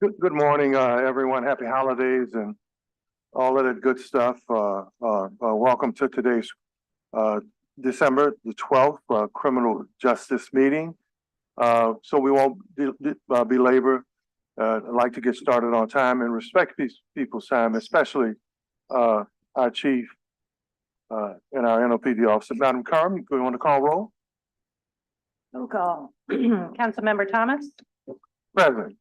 Good morning, everyone. Happy holidays and all of that good stuff. Welcome to today's December the 12th criminal justice meeting. So we won't belabor. I'd like to get started on time and respect these people's time, especially our chief and our NOPD officer. Madam Carm, do you want to call roll? Roll call. Councilmember Thomas, Present.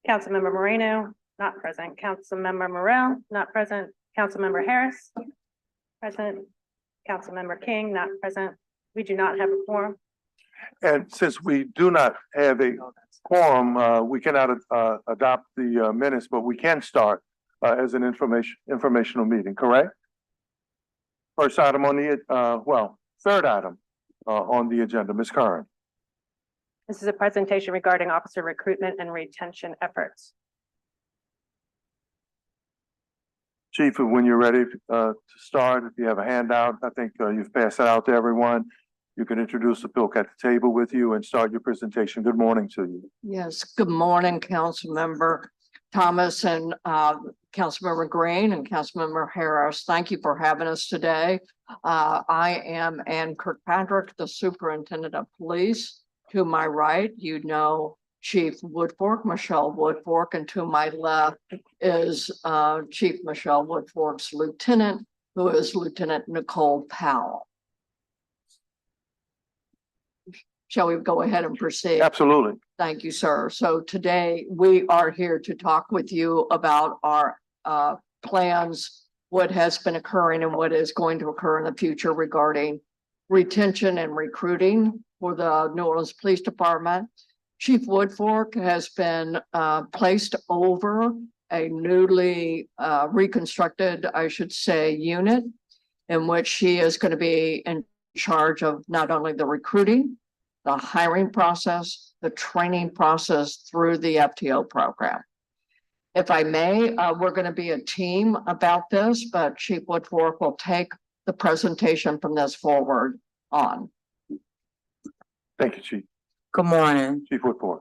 Councilmember Moreno, not present. Councilmember Morel, not present. Councilmember Harris, present. Councilmember King, not present. We do not have a quorum. And since we do not have a quorum, we cannot adopt the minutes, but we can start as an informational meeting, correct? First item on the, third item on the agenda, Ms. Curran. This is a presentation regarding officer recruitment and retention efforts. Chief, when you're ready to start, if you have a handout, I think you've passed that out to everyone. You can introduce the bill at the table with you and start your presentation. Good morning to you. Yes, good morning, Councilmember Thomas and Councilmember Green and Councilmember Harris. Thank you for having us today. I am Ann Kirkpatrick, the Superintendent of Police. To my right, you know Chief Woodfork, Michelle Woodfork, and to my left is Chief Michelle Woodfork's lieutenant, who is Lieutenant Nicole Powell. Shall we go ahead and proceed? Absolutely. Thank you, sir. So today we are here to talk with you about our plans, what has been occurring and what is going to occur in the future regarding retention and recruiting for the New Orleans Police Department. Chief Woodfork has been placed over a newly reconstructed, I should say, unit in which she is going to be in charge of not only the recruiting, the hiring process, the training process through the FTO program. If I may, we're going to be a team about this, but Chief Woodfork will take the presentation from this forward on. Thank you, Chief. Good morning. Chief Woodfork.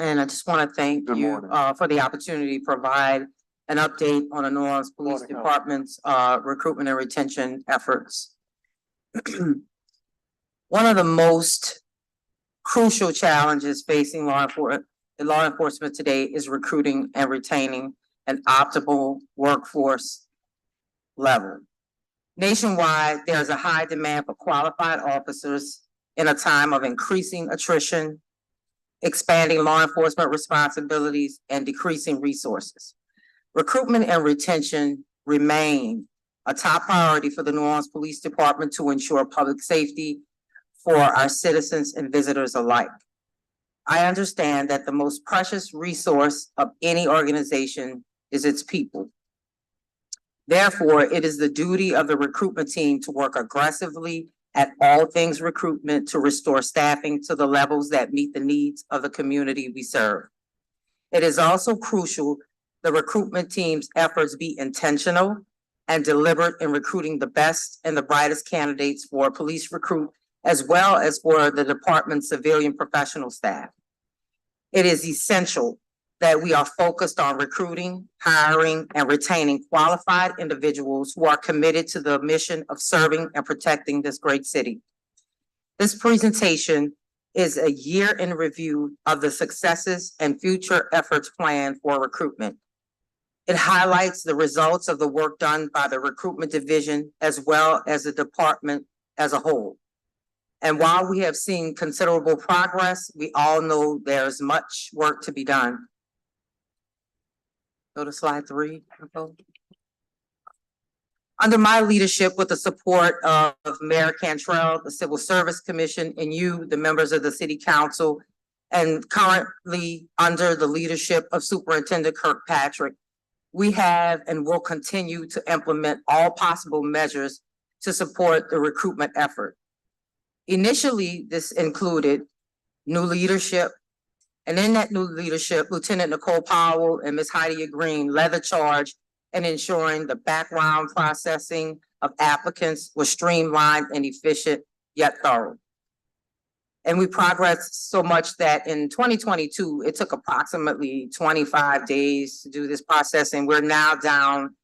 And I just want to thank Good you morning. for the opportunity to provide an update on the New Orleans Police Morning, Department's recruitment and retention efforts. One of the most crucial challenges facing law enforcement today is recruiting and retaining an optimal workforce level. Nationwide, there's a high demand for qualified officers in a time of increasing attrition, expanding law enforcement responsibilities, and decreasing resources. Recruitment and retention remain a top priority for the New Orleans Police Department to ensure public safety for our citizens and visitors alike. I understand that the most precious resource of any organization is its people. Therefore, it is the duty of the recruitment team to work aggressively at all things recruitment to restore staffing to the levels that meet the needs of the community we serve. It is also crucial the recruitment team's efforts be intentional and deliberate in recruiting the best and the brightest candidates for police recruit, as well as for the department's civilian professional staff. It is essential that we are focused on recruiting, hiring, and retaining qualified individuals who are committed to the mission of serving and protecting this great city. This presentation is a year in review of the successes and future efforts planned for recruitment. It highlights the results of the work done by the recruitment division as well as the department as a whole. And while we have seen considerable progress, we all know there's much work to be done. Go to slide 3. Under my leadership, with the support of Mayor Cantrell, the Civil Service Commission, and you, the members of the City Council, and currently under the leadership of Superintendent Kirkpatrick, we have and will continue to implement all possible measures to support the recruitment effort. Initially, this included new leadership, and in that new leadership, Lieutenant Nicole Powell and Ms. Heidi Green led the charge in ensuring the background processing of applicants was streamlined and efficient, yet thorough. And we progressed so much that in 2022, it took approximately 25 days to do this process, and we're now down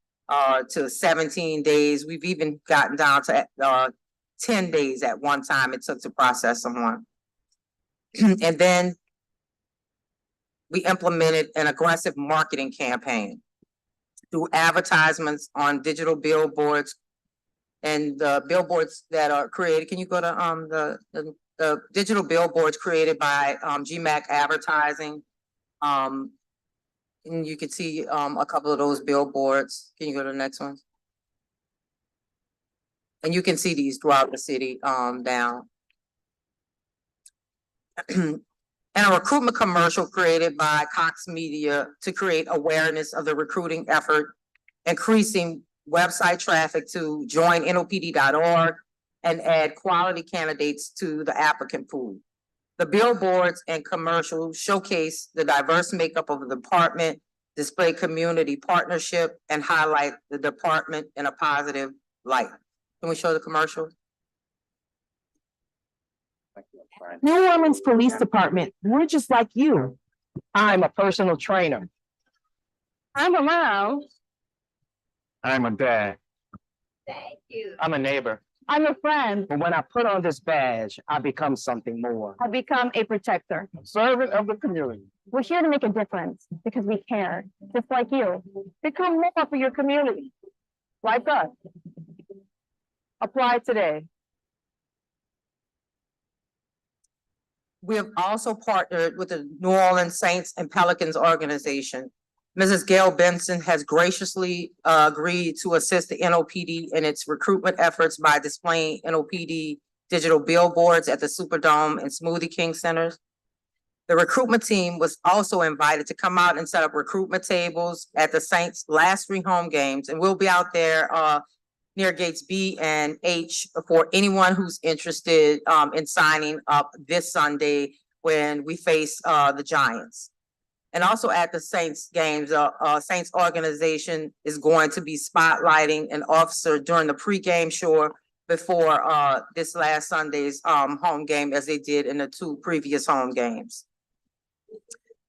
to 17 days. We've even gotten down to 10 days at one time it took to process someone. And then we implemented an aggressive marketing campaign through advertisements on digital billboards, and the billboards that are created. Can you go to the digital billboards created by GMAC Advertising? And you can see a couple of those billboards. Can you go to the next one? And you can see these throughout the city down. And a recruitment commercial created by Cox Media to create awareness of the recruiting effort, increasing website traffic to joinnopd.org and add quality candidates to the applicant pool. The billboards and commercials showcase the diverse makeup of the department, display community partnership, and highlight the department in a positive light. Can we show the commercial? New Orleans Police Department, we're just like you. I'm a personal trainer. I'm around. I'm a dad. Thank you. I'm a neighbor. I'm a friend. But when I put on this badge, I become something more. I become a protector. Servant of the community. We're here to make a difference because we care, just like you. Become more for your community, like us. Apply today. We have also partnered with the New Orleans Saints and Pelicans organization. Mrs. Gail Benson has graciously agreed to assist the NOPD in its recruitment efforts by displaying NOPD digital billboards at the Superdome and Smoothie King centers. The recruitment team was also invited to come out and set up recruitment tables at the Saints' last 3 home games, and we'll be out there near gates B and H for anyone who's interested in signing up this Sunday when we face the Giants. And also at the Saints games, Saints organization is going to be spotlighting an officer during the pregame show before this last Sunday's home game, as they did in the 2 previous home games.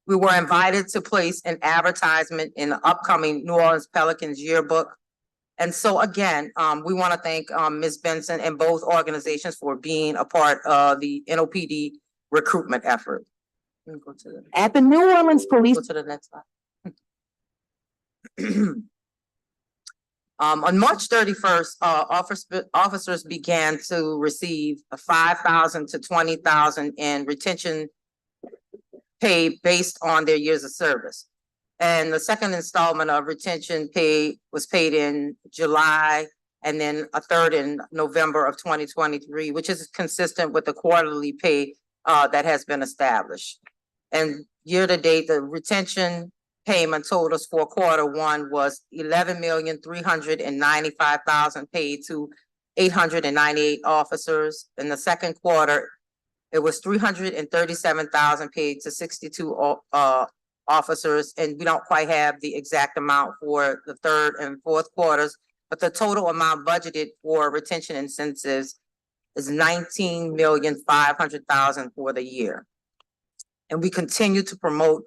We were invited to place an advertisement in the upcoming New Orleans Pelicans yearbook. And so again, we want to thank Ms. Benson and both organizations for being a part of the NOPD recruitment effort. Go to the, At the New Orleans Police. go to the next slide. On March 31st, officers began to receive $5,000 to $20,000 in retention pay based on their years of service. And the second installment of retention pay was paid in July, and then a third in November of 2023, which is consistent with the quarterly pay that has been established. And year to date, the retention payment totals for Q1 was $11,395,000 paid to 898 officers. In the second quarter, it was $337,000 paid to 62 officers, and we don't quite have the exact amount for the third and fourth quarters, but the total amount budgeted for retention incentives is $19,500,000 for the year. And we continue to promote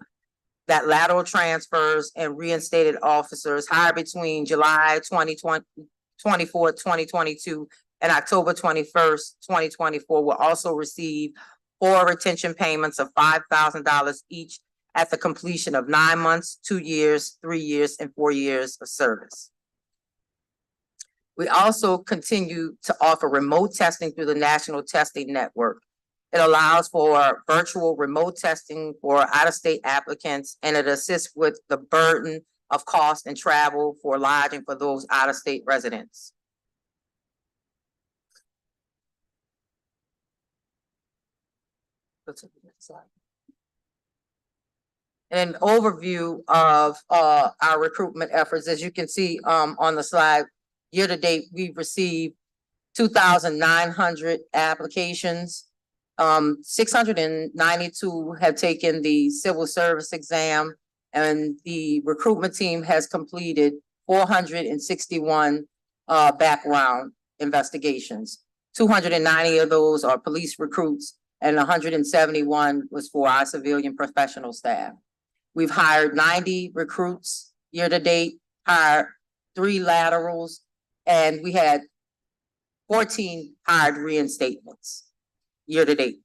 that lateral transfers and reinstated officers hired between July 2024, 2022 and October 21st, 2024 will also receive 4 retention payments of $5,000 each at the completion of 9 months, 2 years, 3 years, and 4 years of service. We also continue to offer remote testing through the National Testing Network. It allows for virtual remote testing for out-of-state applicants, and it assists with the burden of cost and travel for lodging for those out-of-state residents. An overview of our recruitment efforts. As you can see on the slide, year to date, we've received 2,900 applications. 692 have taken the civil service exam, and the recruitment team has completed 461 background investigations. 290 of those are police recruits, and 171 was for our civilian professional staff. We've hired 90 recruits year to date, hired 3 laterals, and we had 14 hired reinstatements year to date.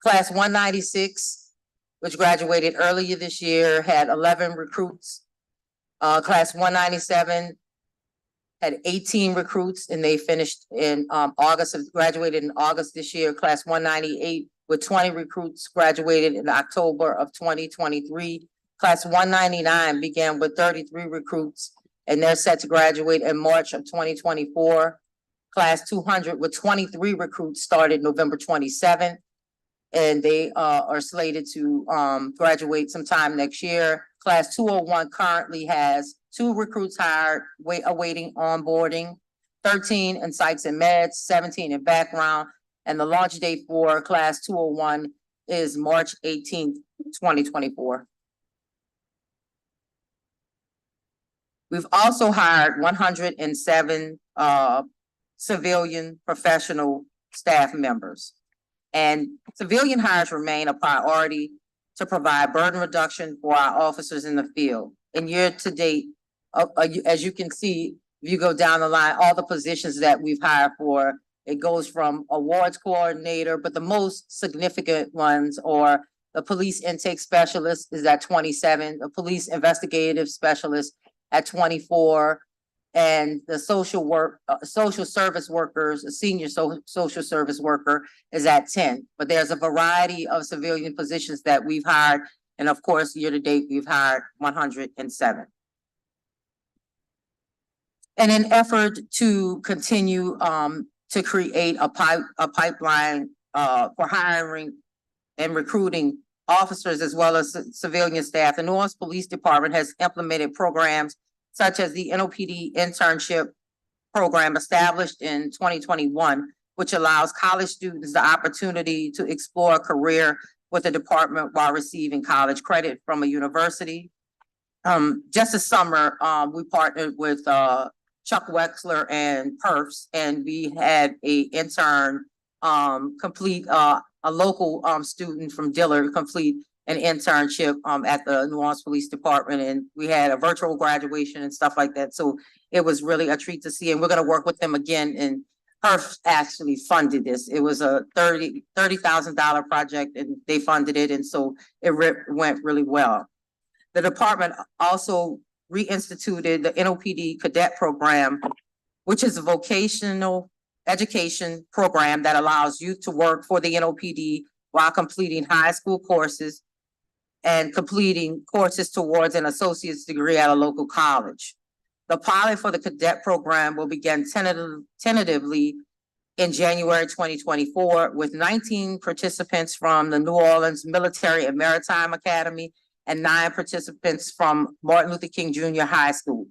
Class 196, which graduated earlier this year, had 11 recruits. Class 197 had 18 recruits, and they finished in graduated in August this year. Class 198 with 20 recruits graduated in October of 2023. Class 199 began with 33 recruits, and they're set to graduate in March of 2024. Class 200 with 23 recruits started November 27th, and they are slated to graduate sometime next year. Class 201 currently has 2 recruits hired, awaiting onboarding, 13 in psychs and meds, 17 in background, and the launch date for class 201 is March 18th, 2024. We've also hired 107 civilian professional staff members. And civilian hires remain a priority to provide burden reduction for our officers in the field. And year to date, as you can see, if you go down the line, all the positions that we've hired for, it goes from awards coordinator, but the most significant ones are the police intake specialist is at 27, the police investigative specialist at 24, and the social service workers, a senior social service worker is at 10. But there's a variety of civilian positions that we've hired. And of course, year to date, we've hired 107. In an effort to continue to create a pipeline for hiring and recruiting officers as well as civilian staff, the New Orleans Police Department has implemented programs such as the NOPD internship program established in 2021, which allows college students the opportunity to explore a career with the department while receiving college credit from a university. Just this summer, we partnered with Chuck Wexler and PERFs, and we had a intern complete a local student from Dillard complete an internship at the New Orleans Police Department, and we had a virtual graduation and stuff like that. So it was really a treat to see, and we're going to work with them again. And PERF actually funded this. It was a $30,000 project, and they funded it, and so it went really well. The department also reinstituted the NOPD cadet program, which is a vocational education program that allows youth to work for the NOPD while completing high school courses and completing courses towards an associate's degree at a local college. The pilot for the cadet program will begin tentatively in January 2024 with 19 participants from the New Orleans Military and Maritime Academy and 9 participants from Martin Luther King Jr. High School.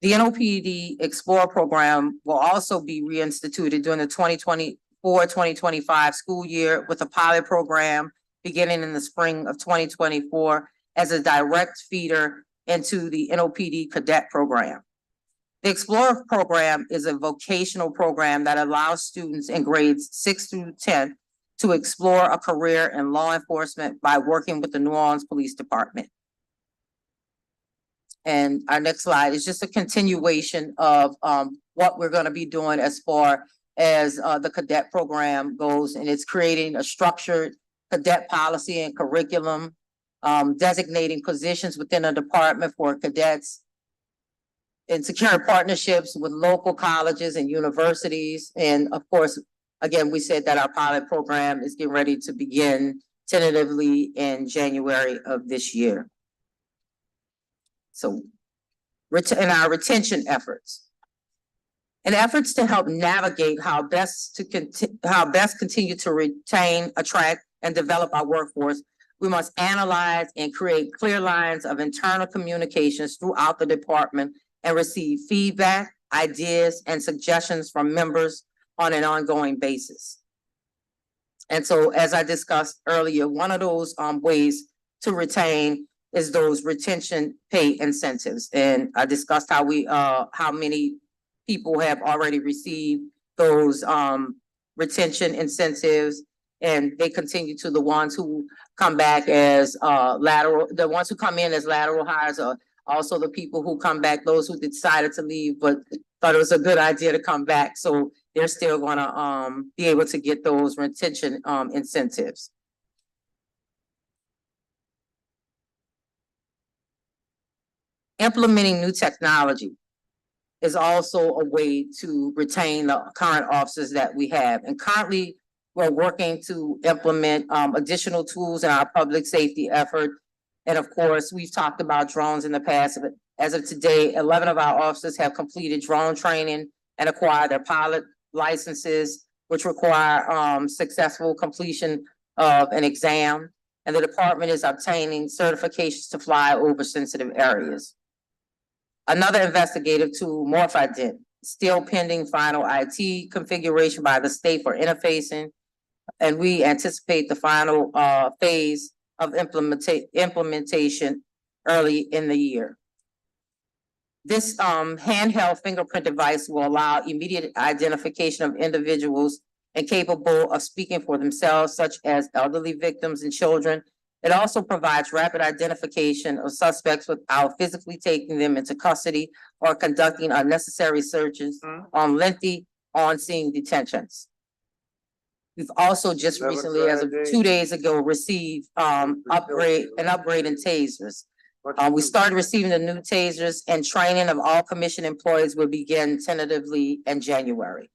The NOPD Explorer program will also be reinstituted during the 2024-2025 school year with a pilot program beginning in the spring of 2024 as a direct feeder into the NOPD cadet program. The Explorer program is a vocational program that allows students in grades 6 through 10 to explore a career in law enforcement by working with the New Orleans Police Department. And our next slide is just a continuation of what we're going to be doing as far as the cadet program goes, and it's creating a structured cadet policy and curriculum, designating positions within a department for cadets, and securing partnerships with local colleges and universities. And of course, again, we said that our pilot program is getting ready to begin tentatively in January of this year. So, in our retention efforts. In efforts to help navigate how best continue to retain, attract, and develop our workforce, we must analyze and create clear lines of internal communications throughout the department and receive feedback, ideas, and suggestions from members on an ongoing basis. And so, as I discussed earlier, one of those ways to retain is those retention pay incentives. And I discussed how many people have already received those retention incentives. And they continue to the ones who come back as the ones who come in as lateral hires are also the people who come back, those who decided to leave but thought it was a good idea to come back. So they're still gonna be able to get those retention incentives. Implementing new technology is also a way to retain the current officers that we have. And currently, we're working to implement additional tools in our public safety effort. And of course, we've talked about drones in the past, but as of today, 11 of our officers have completed drone training and acquired their pilot licenses, which require successful completion of an exam. And the department is obtaining certifications to fly over sensitive areas. Another investigative tool, MorphIdent, still pending final IT configuration by the state for interfacing. And we anticipate the final phase of implementation early in the year. This handheld fingerprint device will allow immediate identification of individuals and capable of speaking for themselves, such as elderly victims and children. It also provides rapid identification of suspects without physically taking them into custody or conducting unnecessary searches on lengthy on-scene detentions. We've also just That was recently, as of Friday. 2 days ago, received an upgrade in tasers. We started receiving the new tasers, and training of all commission employees will begin tentatively in January.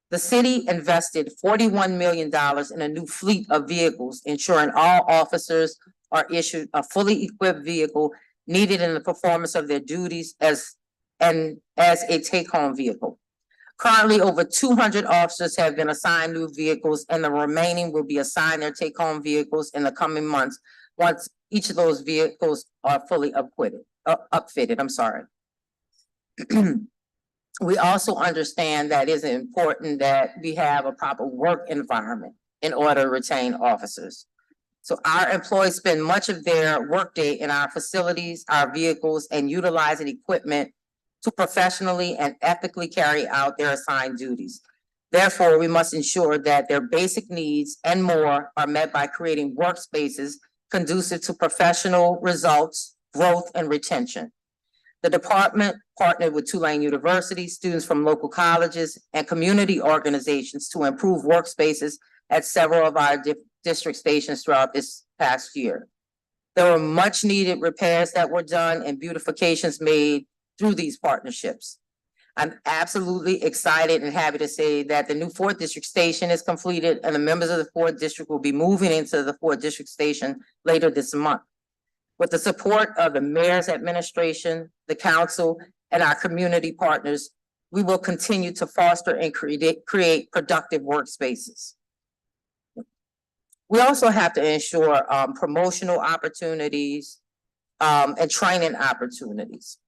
The city invested $41 million in a new fleet of vehicles, ensuring all officers are issued a fully equipped vehicle needed in the performance of their duties as a take-home vehicle. Currently, over 200 officers have been assigned new vehicles, and the remaining will be assigned their take-home vehicles in the coming months, once each of those vehicles are fully upfitted, I'm sorry. We also understand that it's important that we have a proper work environment in order to retain officers. So our employees spend much of their workday in our facilities, our vehicles, and utilizing equipment to professionally and ethically carry out their assigned duties. Therefore, we must ensure that their basic needs and more are met by creating workspaces conducive to professional results, growth, and retention. The department partnered with Tulane University, students from local colleges, and community organizations to improve workspaces at several of our district stations throughout this past year. There were much needed repairs that were done and beautifications made through these partnerships. I'm absolutely excited and happy to say that the new 4th District Station is completed, and the members of the 4th District will be moving into the 4th District Station later this month. With the support of the mayor's administration, the council, and our community partners, we will continue to foster and create productive workspaces. We also have to ensure promotional opportunities and training opportunities.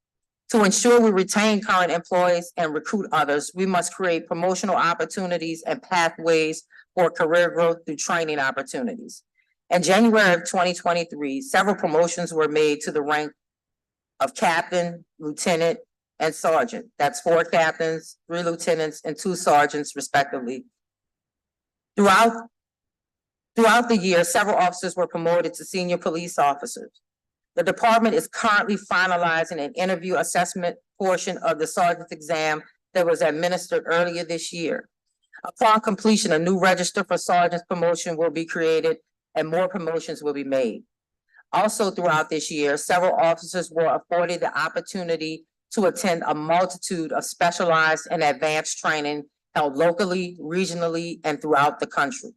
To ensure we retain current employees and recruit others, we must create promotional opportunities and pathways for career growth through training opportunities. In January of 2023, several promotions were made to the rank of captain, lieutenant, and sergeant. That's 4 captains, 3 lieutenants, and 2 sergeants, respectively. Throughout the year, several officers were promoted to senior police officers. The department is currently finalizing an interview assessment portion of the sergeant's exam that was administered earlier this year. Upon completion, a new register for sergeant's promotion will be created and more promotions will be made. Also throughout this year, several officers were afforded the opportunity to attend a multitude of specialized and advanced training held locally, regionally, and throughout the country.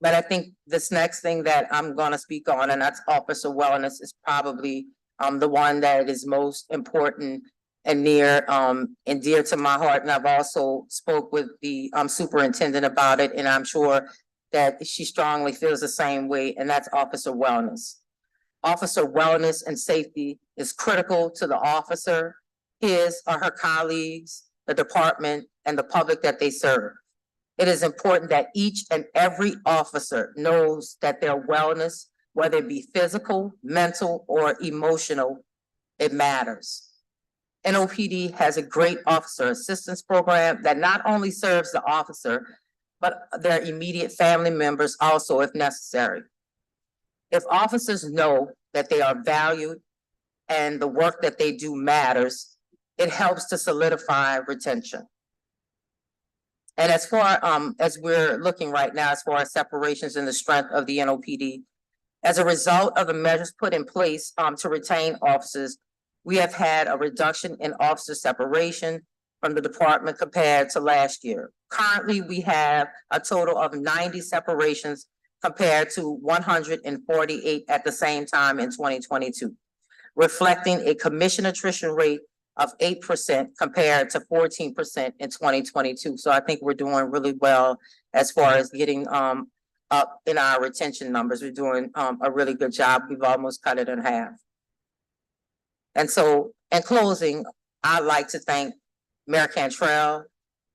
But I think this next thing that I'm gonna speak on, and that's officer wellness, is probably the one that is most important and near and dear to my heart. And I've also spoke with the superintendent about it, and I'm sure that she strongly feels the same way, and that's officer wellness. Officer wellness and safety is critical to the officer, his or her colleagues, the department, and the public that they serve. It is important that each and every officer knows that their wellness, whether it be physical, mental, or emotional, it matters. NOPD has a great officer assistance program that not only serves the officer, but their immediate family members also if necessary. If officers know that they are valued and the work that they do matters, it helps to solidify retention. And as far as we're looking right now, as far as separations and the strength of the NOPD, as a result of the measures put in place to retain officers, we have had a reduction in officer separation from the department compared to last year. Currently, we have a total of 90 separations compared to 148 at the same time in 2022, reflecting a commission attrition rate of 8% compared to 14% in 2022. So I think we're doing really well as far as getting up in our retention numbers. We're doing a really good job. We've almost cut it in half. And so in closing, I'd like to thank Mayor Cantrell,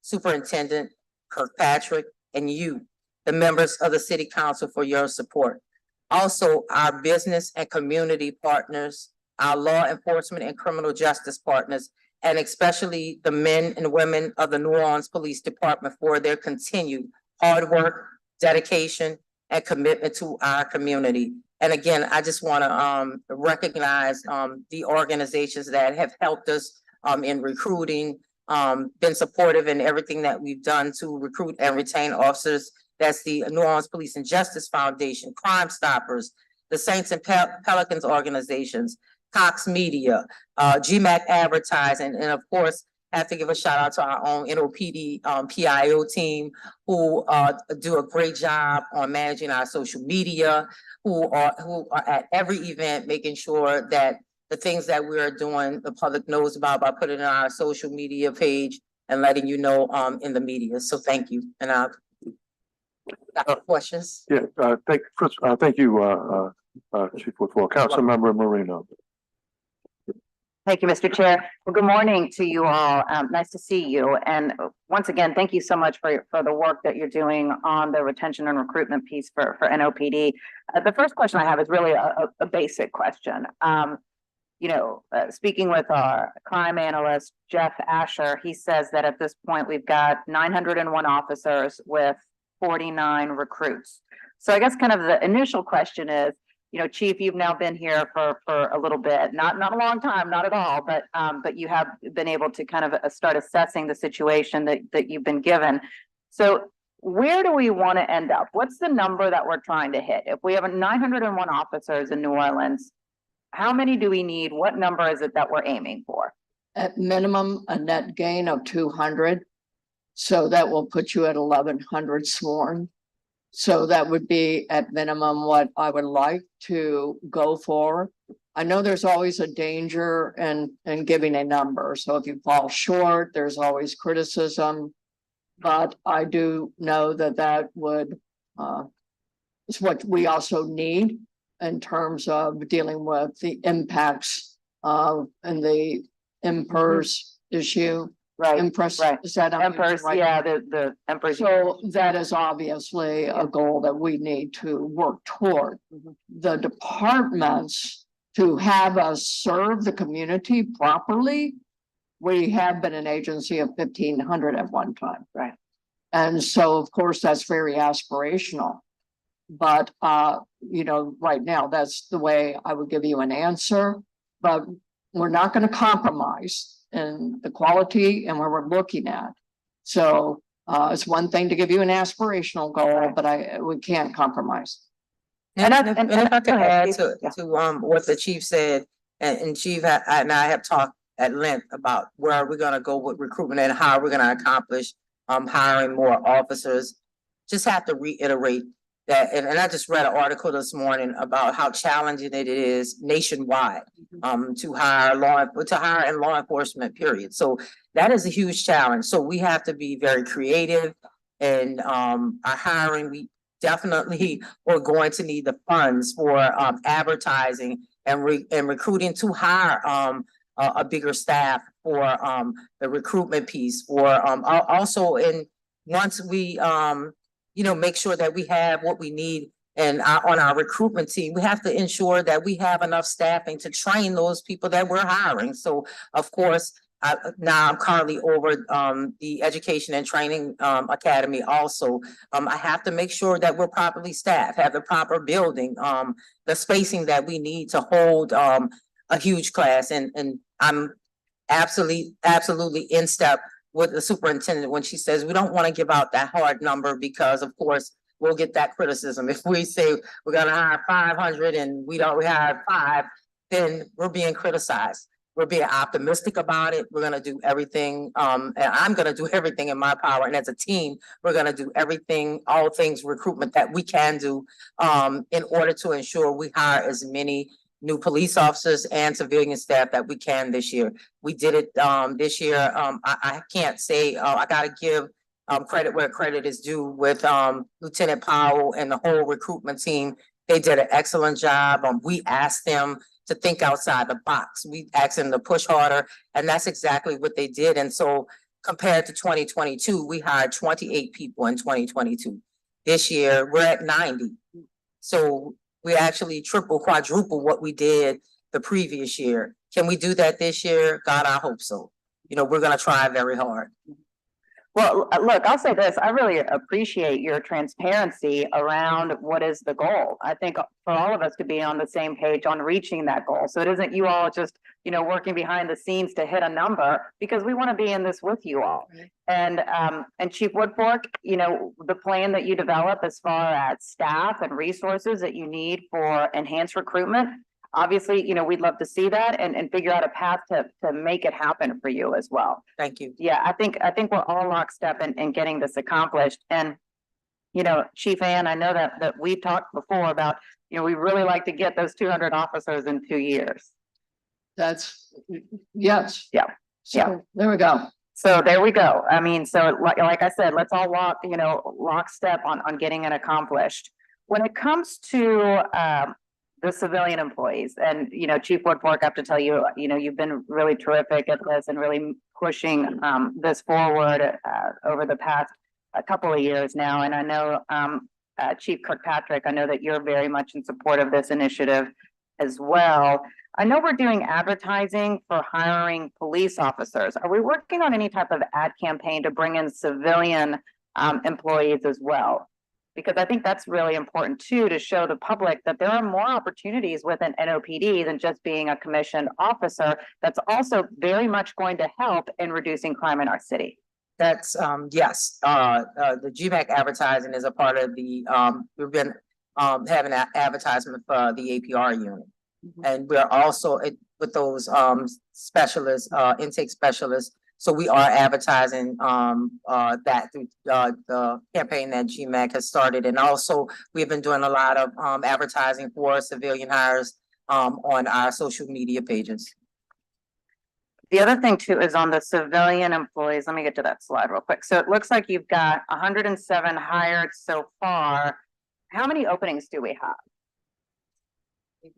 Superintendent Kirkpatrick, and you, the members of the City Council, for your support. Also, our business and community partners, our law enforcement and criminal justice partners, and especially the men and women of the New Orleans Police Department for their continued hard work, dedication, and commitment to our community. And again, I just want to recognize the organizations that have helped us in recruiting, been supportive in everything that we've done to recruit and retain officers. That's the New Orleans Police and Justice Foundation, Crime Stoppers, the Saints and Pelicans organizations, Cox Media, GMAC Advertising, and of course, I have to give a shout out to our own NOPD PIO team who do a great job on managing our social media, who are at every event making sure that the things that we are doing, the public knows about by putting it on our social media page and letting you know in the media. So thank you. And got questions? Yeah, thank you, Chief Woodward. Councilmember Marino. Thank you, Mr. Chair. Well, good morning to you all. Nice to see you. And once again, thank you so much for the work that you're doing on the retention and recruitment piece for NOPD. The first question I have is really a basic question. Speaking with our crime analyst, Jeff Asher, he says that at this point, we've got 901 officers with 49 recruits. So I guess kind of the initial question is, Chief, you've now been here for a little bit, not a long time, not at all, but you have been able to kind of start assessing the situation that you've been given. So where do we want to end up? What's the number that we're trying to hit? If we have 901 officers in New Orleans, how many do we need? What number is it that we're aiming for? At minimum, a net gain of 200. So that will put you at 1,100 sworn. So that would be at minimum what I would like to go for. I know there's always a danger in giving a number. So if you fall short, there's always criticism. But I do know that would is what we also need in terms of dealing with the impacts and the Emperor's issue. Right. Empress, right. is that Empress, right? yeah, the Empress. So that is obviously a goal that we need to work toward. The departments to have us serve the community properly. We have been an agency of 1,500 at one time. Right. And so, of course, that's very aspirational. But, right now, that's the way I would give you an answer. But we're not going to compromise in the quality and where we're looking at. So it's one thing to give you an aspirational goal, but we can't compromise. And if I could add Yeah. to what the chief said, and Chief and I have talked at length about where we're gonna go with recruitment and how we're gonna accomplish hiring more officers. Just have to reiterate that, and I just read an article this morning about how challenging it is nationwide to hire in law enforcement, period. So that is a huge challenge. So we have to be very creative in our hiring. We definitely are going to need the funds for advertising and recruiting to hire a bigger staff for the recruitment piece, for also once we make sure that we have what we need And on our recruitment team, we have to ensure that we have enough staffing to train those people that we're hiring. So of course, now I'm currently over the Education and Training Academy also. I have to make sure that we're properly staffed, have the proper building, the spacing that we need to hold a huge class. And I'm absolutely in step with the superintendent when she says we don't want to give out that hard number, because of course we'll get that criticism. If we say we're gonna hire 500 and we hire 5, then we're being criticized. We're being optimistic about it. We're gonna do everything, and I'm gonna do everything in my power. And as a team, we're gonna do everything, all things recruitment that we can do, in order to ensure we hire as many new police officers and civilian staff that we can this year. We did it, this year. I can't say, I gotta give credit where credit is due with Lieutenant Powell and the whole recruitment team. They did an excellent job. We asked them to think outside the box. We asked them to push harder, and that's exactly what they did. And so compared to 2022, we hired 28 people in 2022. This year, we're at 90. So we actually triple, quadruple what we did the previous year. Can we do that this year? God, I hope so. You know, we're gonna try very hard. Well, look, I'll say this, I really appreciate your transparency around what is the goal. I think for all of us to be on the same page on reaching that goal. So it isn't you all just, you know, working behind the scenes to hit a number, because we want to be in this with you all. And Chief Woodfork, you know, the plan that you develop as far as staff and resources that you need for enhanced recruitment, obviously, you know, we'd love to see that and figure out a path to make it happen for you as well. Thank you. Yeah, I think we're all lockstep in getting this accomplished. And, you know, Chief Ann, I know that we've talked before about, you know, we really like to get those 200 officers in 2 years. That's, yes. Yeah. So there we go. So there we go. I mean, so like I said, let's all lockstep on getting it accomplished. When it comes to the civilian employees, and you know, Chief Woodfork, I have to tell you, you know, you've been really terrific at this and really pushing this forward over the past couple of years now. And I know Chief Kirkpatrick, I know that you're very much in support of this initiative as well. I know we're doing advertising for hiring police officers. Are we working on any type of ad campaign to bring in civilian employees as well? Because I think that's really important too, to show the public that there are more opportunities with an NOPD than just being a commissioned officer. That's also very much going to help in reducing crime in our city. That's, yes, the GMAC advertising is a part of the, we've been having an advertisement for the APR unit. And we're also with those specialists, intake specialists. So we are advertising that through the campaign that GMAC has started. And also we've been doing a lot of advertising for civilian hires on our social media pages. The other thing too is on the civilian employees. Let me get to that slide real quick. So it looks like you've got 107 hired so far. How many openings do we have? I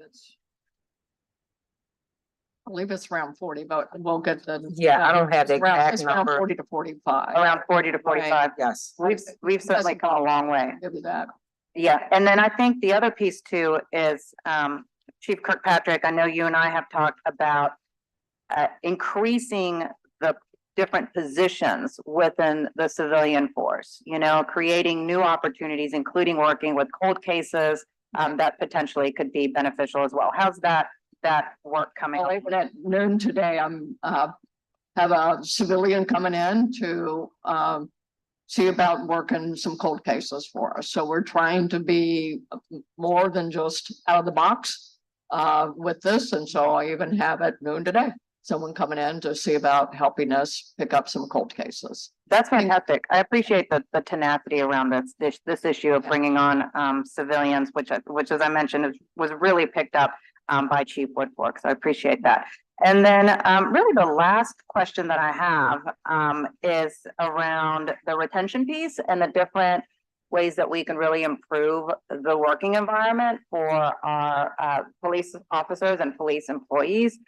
believe it's around 40, but we'll get the. Yeah, I don't have the It's around- exact it's around number. 40 to 45. Around 40 to 45. Yes. We've certainly come a long way. Give you that. Yeah, and then I think the other piece too is Chief Kirkpatrick, I know you and I have talked about increasing the different positions within the civilian force, you know, creating new opportunities, including working with cold cases that potentially could be beneficial as well. How's that work coming Well, up? even at noon today, I'm have a civilian coming in to see about working some cold cases for us. So we're trying to be more than just out of the box with this. And so I even have at noon today, someone coming in to see about helping us pick up some cold cases. That's fantastic. I appreciate the tenacity around this issue of bringing on civilians, which as I mentioned, was really picked up by Chief Woodfork. So I appreciate that. And then really the last question that I have is around the retention piece and the different ways that we can really improve the working environment for our police officers and police employees.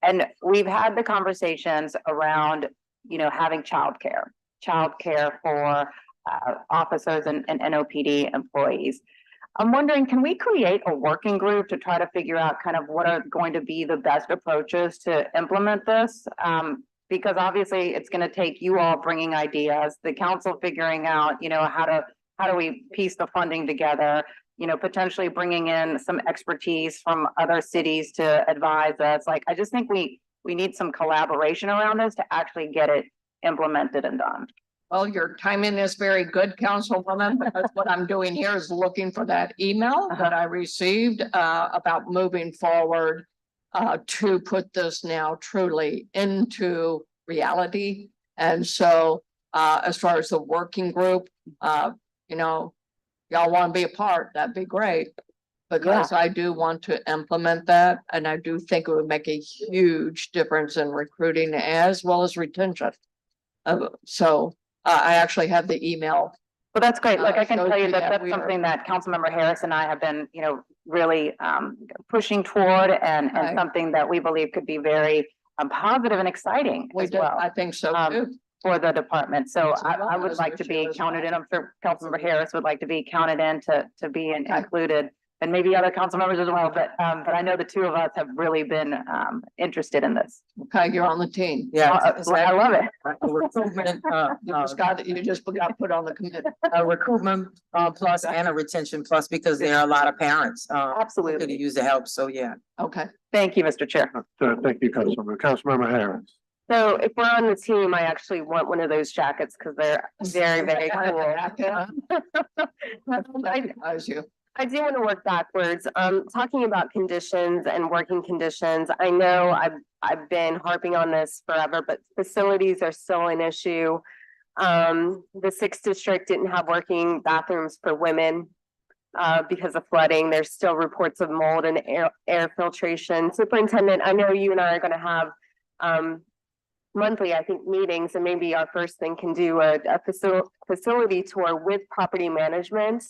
And we've had the conversations around, you know, having childcare for officers and NOPD employees. I'm wondering, can we create a working group to try to figure out kind of what are going to be the best approaches to implement this? Because obviously it's gonna take you all bringing ideas, the council figuring out, how do we piece the funding together? Potentially bringing in some expertise from other cities to advise us. Like, I just think we need some collaboration around this to actually get it implemented and done. Well, your timing is very good, Councilwoman, because what I'm doing here is looking for that email that I received about moving forward to put this now truly into reality. And so as far as the working group, y'all want to be a part, that'd be great. Because I do want to implement that, and I do think it would make a huge difference in recruiting as well as retention. So I actually have the email. Well, that's great. Like, I can shows tell you me that that that's we are- something that Councilmember Harris and I have been, really pushing toward and Right. something that we believe could be very positive and exciting We as do, well I think so Um, too. for the department. So As well I would as like to Lucia be as counted well. in. I'm sure Councilmember Harris would like to be counted in to be Okay. included. And maybe other council members as well, but I know the two of us have really been interested in this. Okay, you're on the team. Yeah. I love it. Recruitment, You just got put on the committee. a recruitment plus and a retention plus, because there are a lot of parents who could Absolutely. use the help. So yeah. Okay, Thank you, Mr. Chair. Thank you, Councilmember Harris. So if we're on the team, I actually want one of those jackets because they're very, very cool. recognize you. I do want to work backwards. Talking about conditions and working conditions, I know I've been harping on this forever, but facilities are still an issue. The sixth district didn't have working bathrooms for women because of flooding. There's still reports of mold and air filtration. Superintendent, I know you and I are going to have monthly, I think, meetings, and maybe our first thing can do a facility tour with property management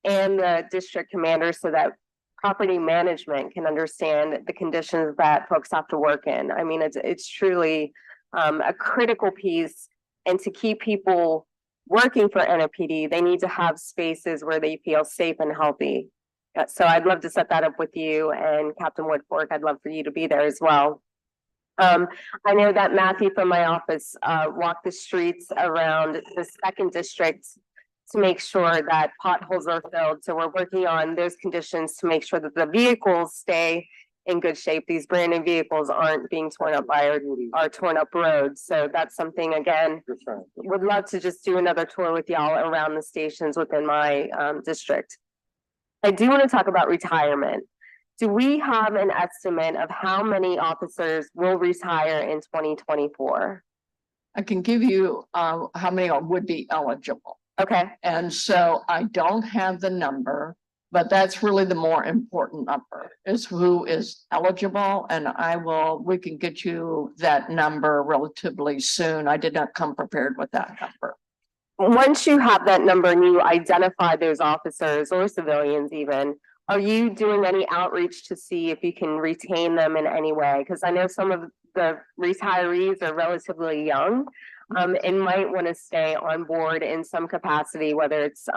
and the district commander so that property management can understand the conditions that folks have to work in. I mean, it's truly a critical piece, and to keep people working for NOPD, they need to have spaces where they feel safe and healthy. So I'd love to set that up with you, and Captain Woodfork, I'd love for you to be there as well. I know that Matthew from my office walked the streets around the second district to make sure that potholes are filled. So we're working on those conditions to make sure that the vehicles stay in good shape. These brand new vehicles aren't being torn up by our torn up roads. So that's something, again, would love to just do another tour with y'all around the stations within my district. I do want to talk about retirement. Do we have an estimate of how many officers will retire in 2024? I can give you how many would be eligible. Okay, And so I don't have the number, but that's really the more important number is who is eligible. And we can get you that number relatively soon. I did not come prepared with that number. once you have that number and you identify those officers or civilians even, are you doing any outreach to see if you can retain them in any way? Because I know some of the retirees are relatively young. And might want to stay on board in some capacity, whether it's,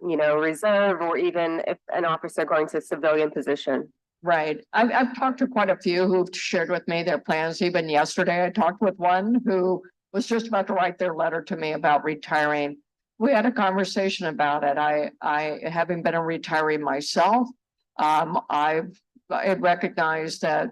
reserve or even if an officer going to a civilian position. Right. I've talked to quite a few who've shared with me their plans. Even yesterday, I talked with one who was just about to write their letter to me about retiring. We had a conversation about it. I having been a retiree myself, I recognize that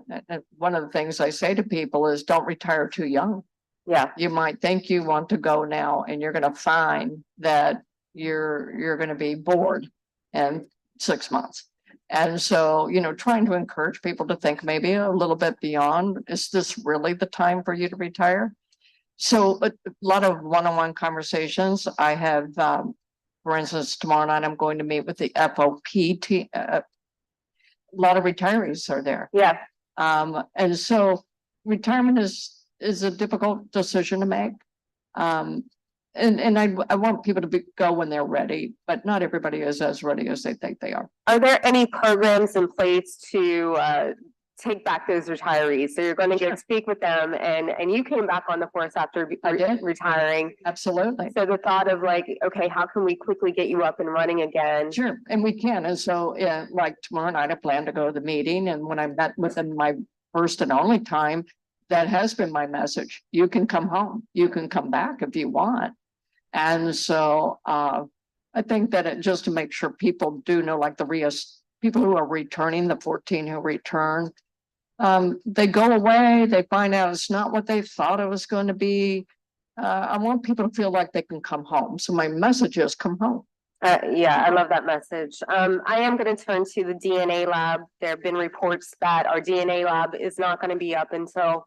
one of the things I say to people is don't retire too young. Yeah, You might think you want to go now and you're gonna find that you're gonna be bored in 6 months. And so, trying to encourage people to think maybe a little bit beyond, is this really the time for you to retire? So a lot of one-on-one conversations. I have, for instance, tomorrow night, I'm going to meet with the FOP team. A lot of retirees are there. yeah. And so retirement is a difficult decision to make. And I want people to go when they're ready, but not everybody is as ready as they think they are. Are there any programs in place to take back those retirees. So you're going to go speak with them and you came back on the force after I did. retiring. Absolutely. So the thought of like, okay, how can we quickly get you up and running again? Sure, and we can, and so, yeah, like tomorrow night, I plan to go to the meeting, and when I met with them my first and only time, that has been my message. You can come home, you can come back if you want. And so, I think that just to make sure people do know, like people who are returning, the 14 who return, they go away, they find out it's not what they thought it was going to be. I want people to feel like they can come home. So my message is come home. Yeah, I love that message. I am going to turn to the DNA lab. There have been reports that our DNA lab is not going to be up until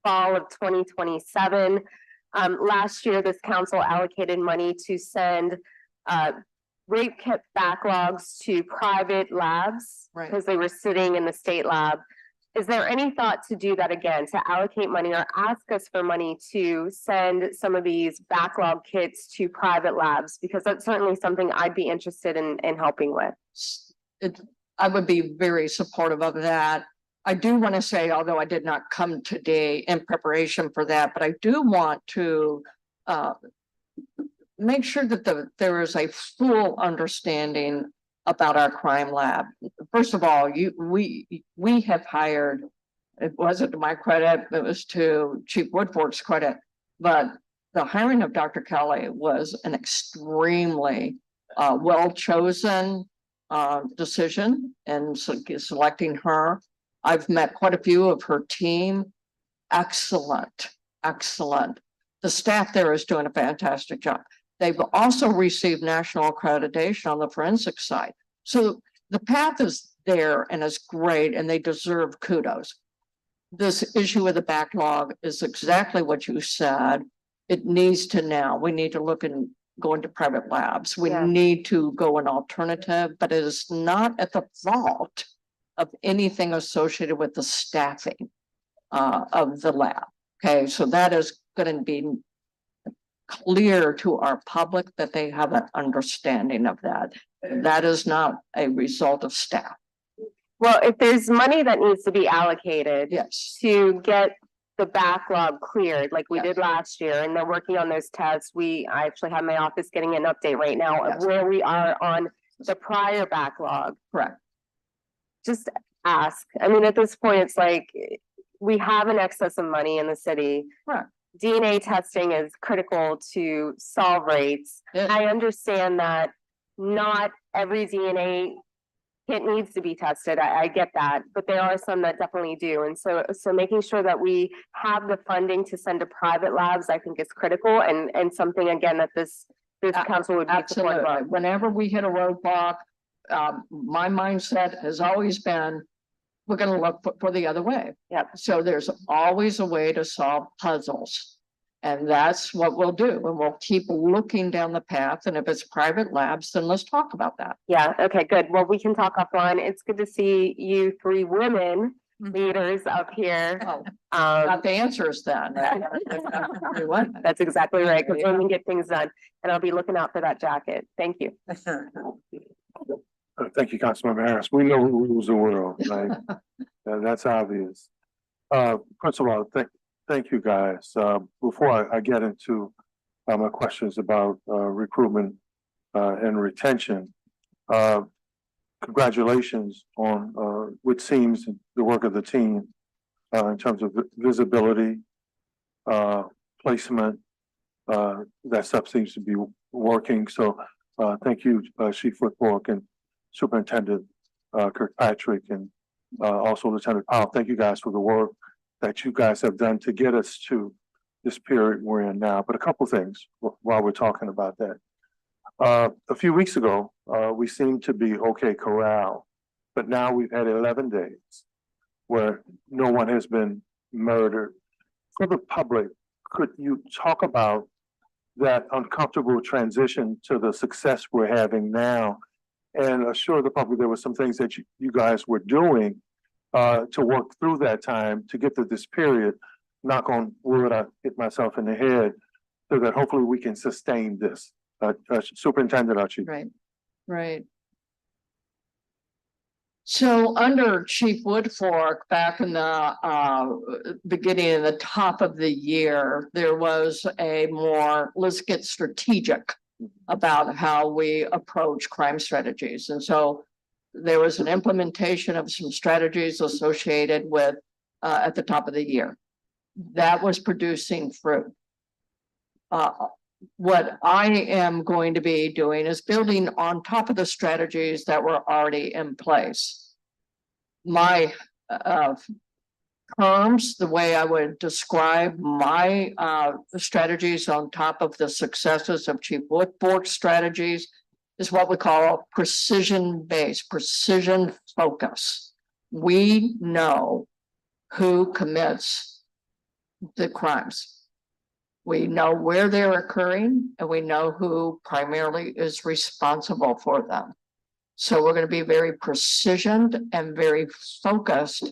fall of 2027. Last year, this council allocated money to send rape kit backlogs to private labs Right. because they were sitting in the state lab. Is there any thought to do that again, to allocate money or ask us for money to send some of these backlog kits to private labs? Because that's certainly something I'd be interested in helping with. I would be very supportive of that. I do want to say, although I did not come today in preparation for that, but I do want to make sure that there is a full understanding about our crime lab. First of all, we have hired, it wasn't to my credit, it was to Chief Woodfork's credit, but the hiring of Dr. Kelly was an extremely well-chosen decision and selecting her. I've met quite a few of her team. Excellent, excellent. The staff there is doing a fantastic job. They've also received national accreditation on the forensic side. So the path is there and is great, and they deserve kudos. This issue with the backlog is exactly what you said. It needs to now, we need to look and go into private labs. We Yeah. need to go an alternative, but it is not at the fault of anything associated with the staffing of the lab. Okay, so that is going to be clear to our public that they have an understanding of that. That is not a result of staff. Well, if there's money that needs to be allocated Yes, to get the backlog cleared, like we Yes. did last year, and they're working on those tests. I actually have my office getting an update right now of Yes. where we are on the prior backlog. correct. Just ask. I mean, at this point, it's like, we have an excess of money in the city. Correct. DNA testing is critical to solve rates. Yes. I understand that not every DNA kit needs to be tested. I get that, but there are some that definitely do. And so making sure that we have the funding to send to private labs, I think is critical and something again that this council would be supportive Absolutely. of. Whenever we hit a roadblock, my mindset has always been, we're gonna look for the other way. Yep. So there's always a way to solve puzzles. And that's what we'll do. And we'll keep looking down the path. And if it's private labs, then let's talk about that. Yeah, okay, good. Well, we can talk offline. It's good to see you three women Mhm. leaders up here. Oh, Um, got the answers then. Everyone. that's exactly right, because women get things done, and I'll be looking out for that jacket. Thank you. Thank you, Councilmember Harris. We know who rules the world, right? That's obvious. First of all, thank you, guys. Before I get into my questions about recruitment and retention, congratulations on what seems the work of the team in terms of visibility, placement. That stuff seems to be working. So thank you, Chief Woodfork and Superintendent Kirkpatrick, and also Lieutenant Powell. Thank you guys for the work that you guys have done to get us to this period we're in now. But a couple things while we're talking about that. A few weeks ago, we seemed to be okay corral, but now we've had 11 days where no one has been murdered. For the public, could you talk about that uncomfortable transition to the success we're having now, and assure the public there were some things that you guys were doing to work through that time to get to this period? Knock on wood, I hit myself in the head, so that hopefully we can sustain this. Superintendent Archie. Right, right. So under Chief Woodfork, back in the beginning of the top of the year, there was a more, let's get strategic about how we approach crime strategies. And so there was an implementation of some strategies associated with at the top of the year. That was producing fruit. What I am going to be doing is building on top of the strategies that were already in place. My terms, the way I would describe my strategies on top of the successes of Chief Woodfork's strategies is what we call precision-based, precision focus. We know who commits the crimes. We know where they're occurring and we know who primarily is responsible for them. So we're going to be very precisioned and very focused.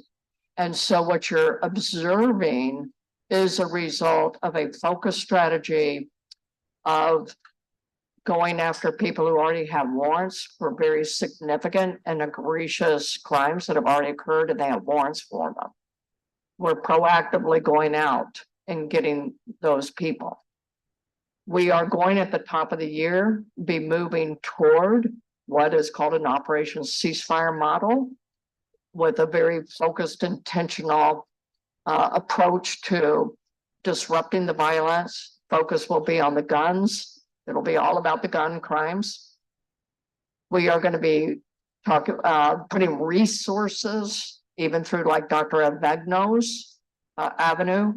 And so what you're observing is a result of a focused strategy of going after people who already have warrants for very significant and egregious crimes that have already occurred and they have warrants for them. We're proactively going out and getting those people. We are going at the top of the year, be moving toward what is called an Operation Ceasefire model with a very focused, intentional approach to disrupting the violence. Focus will be on the guns. It'll be all about the gun crimes. We are going to be putting resources, even through like Dr. Avegno's avenue,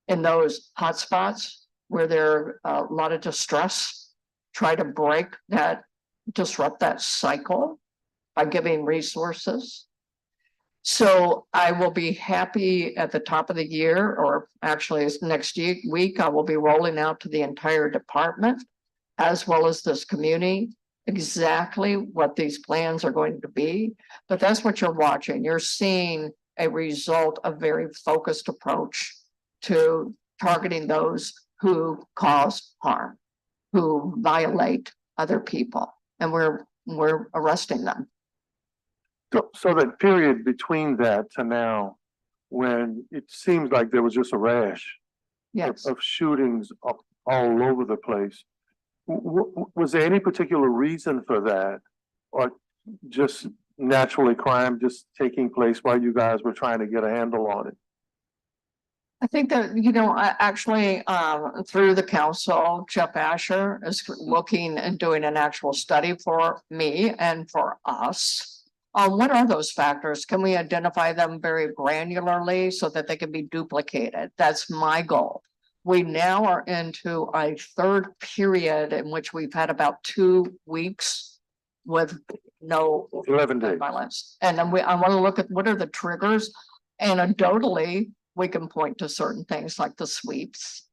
in those hotspots where there are a lot of distress, try to break that, disrupt that cycle by giving resources. So I will be happy at the top of the year, or actually it's next week, I will be rolling out to the entire department, as well as this community, exactly what these plans are going to be. But that's what you're watching. You're seeing a result of very focused approach to targeting those who cause harm, who violate other people, and we're arresting them. So that period between that to now, when it seems like there was just a rash Yes. of shootings up all over the place, was there any particular reason for that, or just naturally crime just taking place while you guys were trying to get a handle on it? I think that, you know, actually, through the council, Jeff Asher is looking and doing an actual study for me and for us. What are those factors? Can we identify them very granularly so that they can be duplicated? That's my goal. We now are into a third period in which we've had about 2 weeks with no 11 days. violence. And then I want to look at what are the triggers. Anecdotally, we can point to certain things like the sweeps,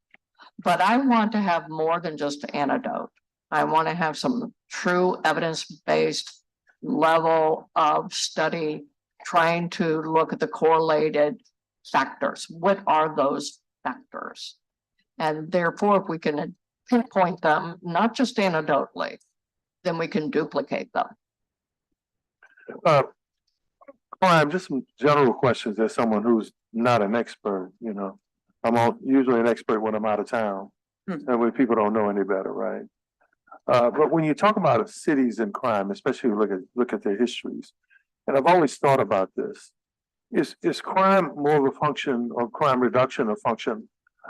but I want to have more than just anecdote. I want to have some true evidence-based level of study, trying to look at the correlated factors. What are those factors? And therefore, if we can pinpoint them, not just anecdotally, then we can duplicate them. Crime, just some general questions as someone who's not an expert, you know. Usually an expert when I'm out of town, and when people don't know any better, right? But when you talk about cities and crime, especially look at their histories, and I've always thought about this, is crime more of a function, or crime reduction a function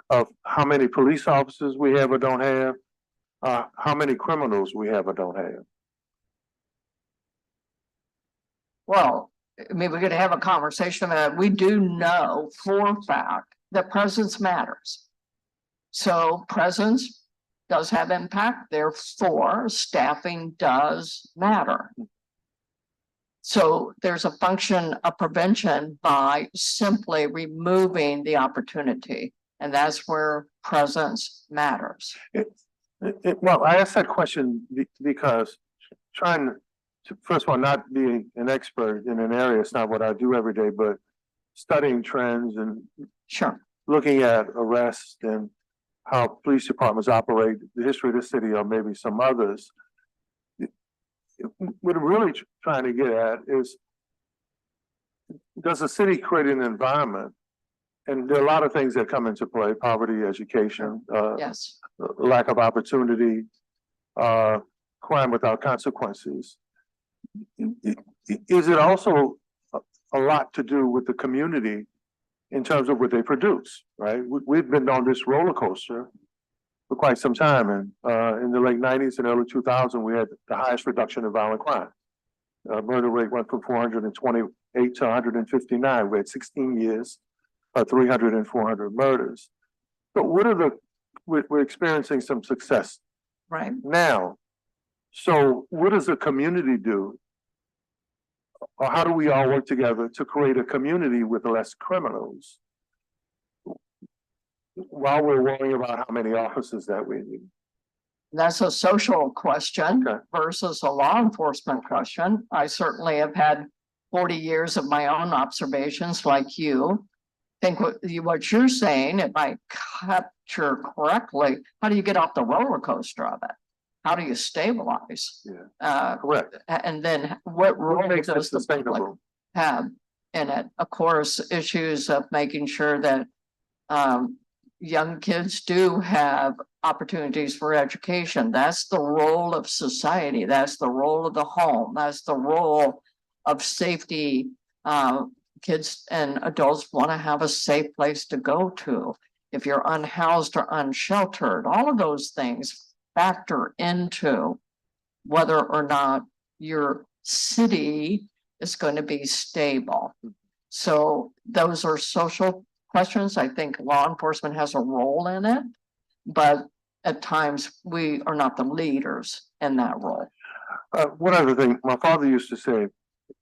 of how many police officers we have or don't have, how many criminals we have or don't have? Well, I mean, we're going to have a conversation about it. We do know for a fact that presence matters. So presence does have impact, therefore staffing does matter. So there's a function of prevention by simply removing the opportunity, and that's where presence matters. Well, I asked that question because trying to, first of all, not being an expert in an area, it's not what I do every day, but studying trends and Sure. looking at arrests and how police departments operate, the history of the city, or maybe some others. What I'm really trying to get at is does the city create an environment? And there are a lot of things that come into play, poverty, education, Yes, lack of opportunity, crime without consequences. Is it also a lot to do with the community in terms of what they produce, right? We've been on this roller coaster for quite some time, and in the late nineties and early 2000, we had the highest reduction in violent crime. Murder rate went from 428 to 159. We had 16 years, 300 and 400 murders. But we're experiencing some success right. now. So what does the community do? Or how do we all work together to create a community with less criminals while we're worrying about how many officers that we need? That's a social question Okay. versus a law enforcement question. I certainly have had 40 years of my own observations like you. Think what you're saying, if I capture correctly, how do you get off the roller coaster of it? How do you stabilize? Yeah. Correct. And then what What role makes it does the public sustainable? have in it? Of course, issues of making sure that young kids do have opportunities for education. That's the role of society. That's the role of the home. That's the role of safety. Kids and adults want to have a safe place to go to. If you're unhoused or unsheltered, all of those things factor into whether or not your city is going to be stable. So those are social questions. I think law enforcement has a role in it, but at times we are not the leaders in that role. One other thing, my father used to say,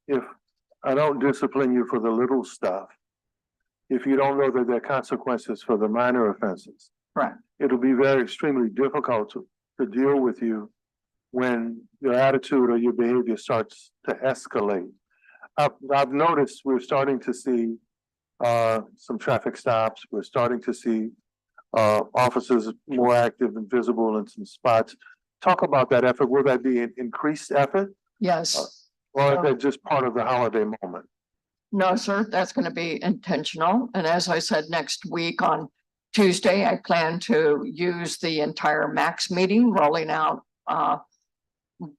if I don't discipline you for the little stuff, if you don't know that there are consequences for the minor offenses, Correct. it'll be very extremely difficult to deal with you when your attitude or your behavior starts to escalate. I've noticed we're starting to see some traffic stops. We're starting to see officers more active and visible in some spots. Talk about that effort. Will that be an increased effort, Yes. or is that just part of the holiday moment? No, sir, that's going to be intentional. And as I said, next week on Tuesday, I plan to use the entire MAX meeting, rolling out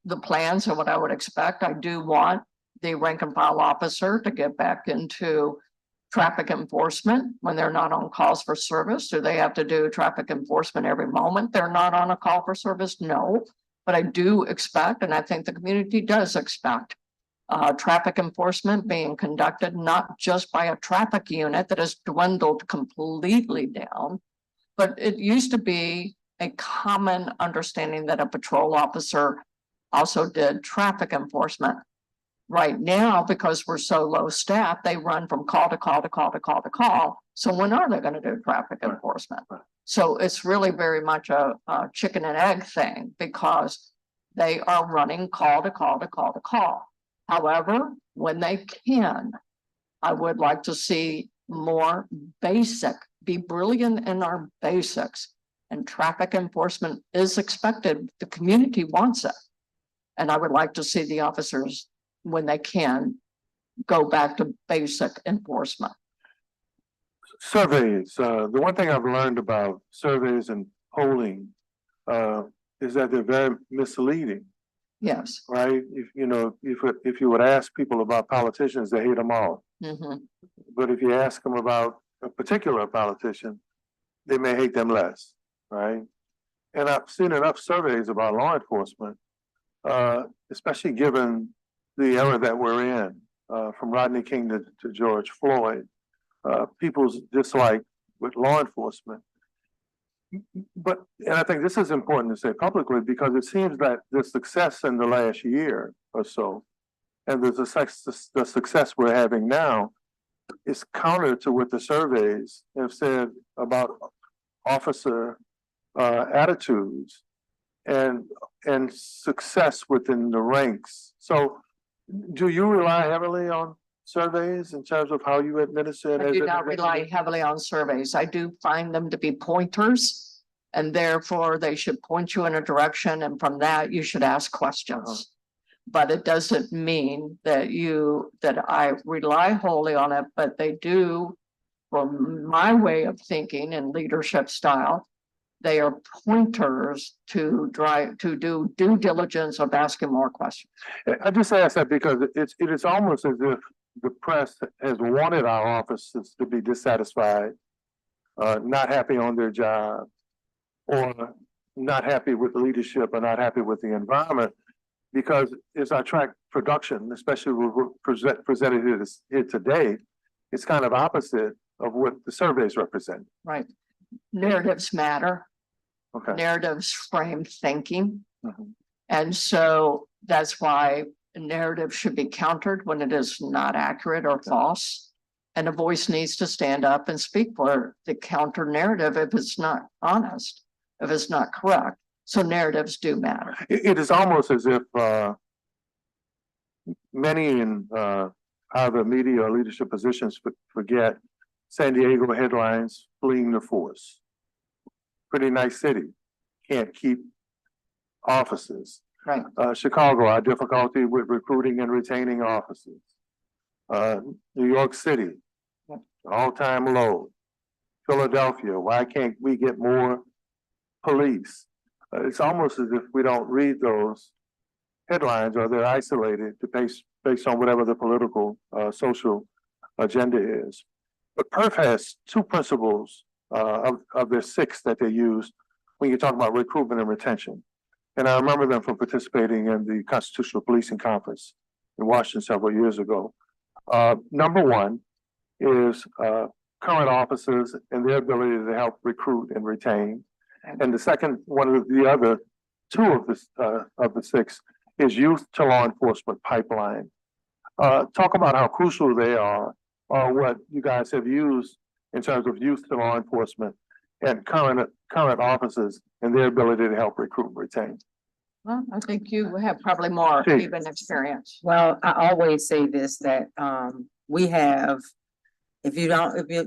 the plans and what I would expect. I do want the rank and file officer to get back into traffic enforcement when they're not on calls for service. Do they have to do traffic enforcement every moment they're not on a call for service? No, but I do expect, and I think the community does expect, traffic enforcement being conducted not just by a traffic unit that has dwindled completely down, but it used to be a common understanding that a patrol officer also did traffic enforcement. Right now, because we're so low staffed, they run from call to call to call to call to call. So when are they going to do traffic enforcement? So it's really very much a chicken and egg thing because they are running call to call to call to call. However, when they can, I would like to see more basic, be brilliant in our basics. And traffic enforcement is expected. The community wants it. And I would like to see the officers, when they can, go back to basic enforcement. Surveys. The one thing I've learned about surveys and polling is that they're very misleading. Yes. Right? If you would ask people about politicians, they hate them all. Mhm. But if you ask them about a particular politician, they may hate them less, right? And I've seen enough surveys about law enforcement, especially given the era that we're in, from Rodney King to George Floyd, people's dislike with law enforcement. And I think this is important to say publicly because it seems that the success in the last year or so, and the success we're having now, is counter to what the surveys have said about officer attitudes and success within the ranks. So, do you rely heavily on surveys in terms of how you administer? I do not rely heavily on surveys. I do find them to be pointers. And therefore they should point you in a direction. And from that, you should ask questions. But it doesn't mean that I rely wholly on it, but they do, from my way of thinking and leadership style, they are pointers to do due diligence of asking more questions. I just ask that because it is almost as if the press has wanted our officers to be dissatisfied, not happy on their job, or not happy with the leadership or not happy with the environment. Because as I track production, especially what we're presented here today, it's kind of opposite of what the surveys represent. Right. Narratives matter. Okay. Narratives frame thinking. Mhm. And so that's why a narrative should be countered when it is not accurate or false. And a voice needs to stand up and speak for the counter narrative if it's not honest, if it's not correct. So narratives do matter. It is almost as if many in either media or leadership positions forget San Diego headlines fleeing the force. Pretty nice city, can't keep officers. Right. Chicago, our difficulty with recruiting and retaining officers. New York City, all-time low. Philadelphia, why can't we get more police? It's almost as if we don't read those headlines or they're isolated based on whatever the political, social agenda is. But PERF has two principles of their six that they use when you talk about recruitment and retention. And I remember them from participating in the Constitutional Policing Conference in Washington several years ago. Number one is current officers and their ability to help recruit and retain. And the second, one of the other two of the six is youth to law enforcement pipeline. Talk about how crucial they are, or what you guys have used in terms of youth to law enforcement and current officers and their ability to help recruit and retain. Well, I think you have probably more Chief. even experience. Well, I always say this, that we have, if you're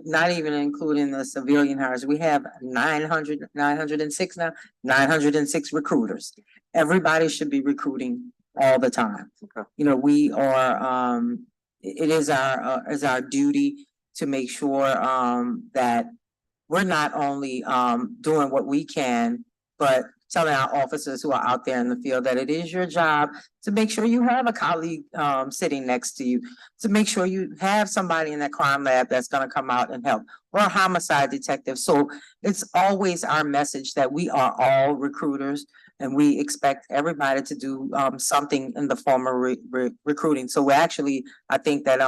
not even including the civilian hires, we have 906 recruiters. Everybody should be recruiting all the time. Okay. You know, we are, it is our duty to make sure that we're not only doing what we can, but telling our officers who are out there in the field that it is your job to make sure you have a colleague sitting next to you, to make sure you have somebody in that crime lab that's gonna come out and help, or a homicide detective. So it's always our message that we are all recruiters and we expect everybody to do something in the form of recruiting. So we actually, I think that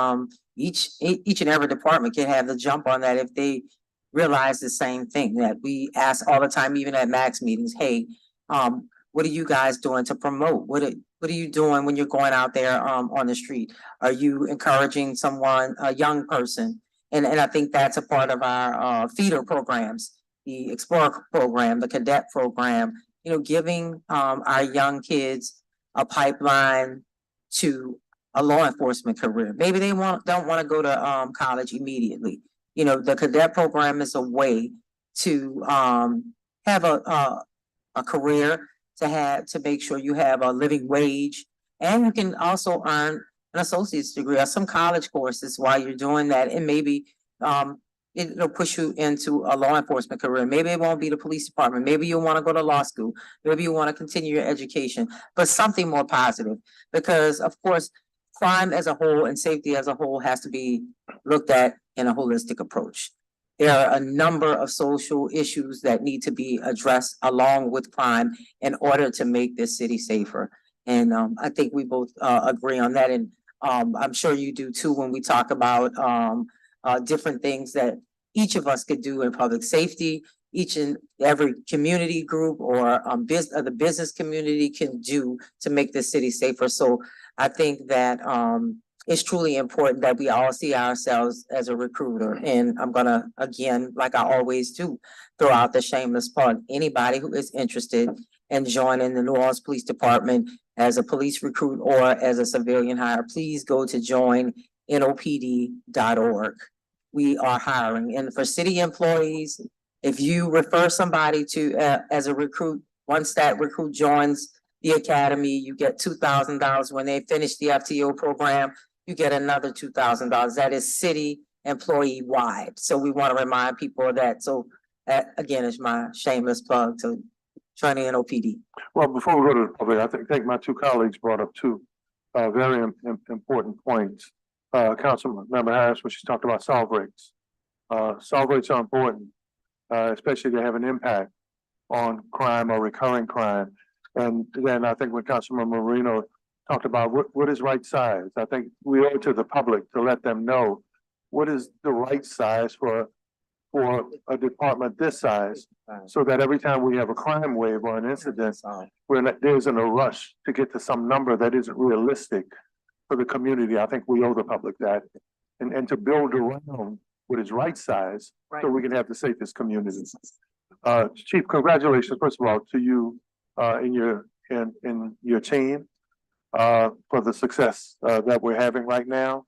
each and every department can have the jump on that if they realize the same thing that we ask all the time, even at MAX meetings. Hey, what are you guys doing to promote? What are you doing when you're going out there on the street? Are you encouraging someone, a young person? And I think that's a part of our feeder programs, the Explorer program, the Cadet program, you know, giving our young kids a pipeline to a law enforcement career. Maybe they don't want to go to college immediately. You know, the Cadet program is a way to have a career, to make sure you have a living wage, and you can also earn an associate's degree or some college courses while you're doing that, and maybe it'll push you into a law enforcement career. Maybe it won't be the police department. Maybe you want to go to law school. Maybe you want to continue your education, but something more positive, because of course, crime as a whole and safety as a whole has to be looked at in a holistic approach. There are a number of social issues that need to be addressed along with crime in order to make this city safer. And I think we both agree on that. And I'm sure you do too, when we talk about different things that each of us could do in public safety, each and every community group or the business community can do to make this city safer. So I think that it's truly important that we all see ourselves as a recruiter. And I'm gonna, again, like I always do, throw out the shameless plug. Anybody who is interested in joining the New Orleans Police Department as a police recruit or as a civilian hire, please go to joinnopd.org. We are hiring. And for city employees, if you refer somebody to as a recruit, once that recruit joins the academy, you get $2,000. When they finish the FTO program, you get another $2,000. That is city employee wide. So we want to remind people of that. So that again is my shameless plug to training NOPD. Well, before we go to the public, I think my two colleagues brought up two very important points. Councilmember Harris, when she talked about solve rates. Solve rates are important, especially they have an impact on crime or recurring crime. And then I think when Councilmember Marino talked about what is right size, I think we owe it to the public to let them know what is the right size for a department this size, so that every time we have a crime wave or an incident, there isn't a rush to get to some number that isn't realistic for the community. I think we owe the public that, and to build around what is right size, so we can have the safest communities. Chief, congratulations, first of all, to you and your team for the success that we're having right now.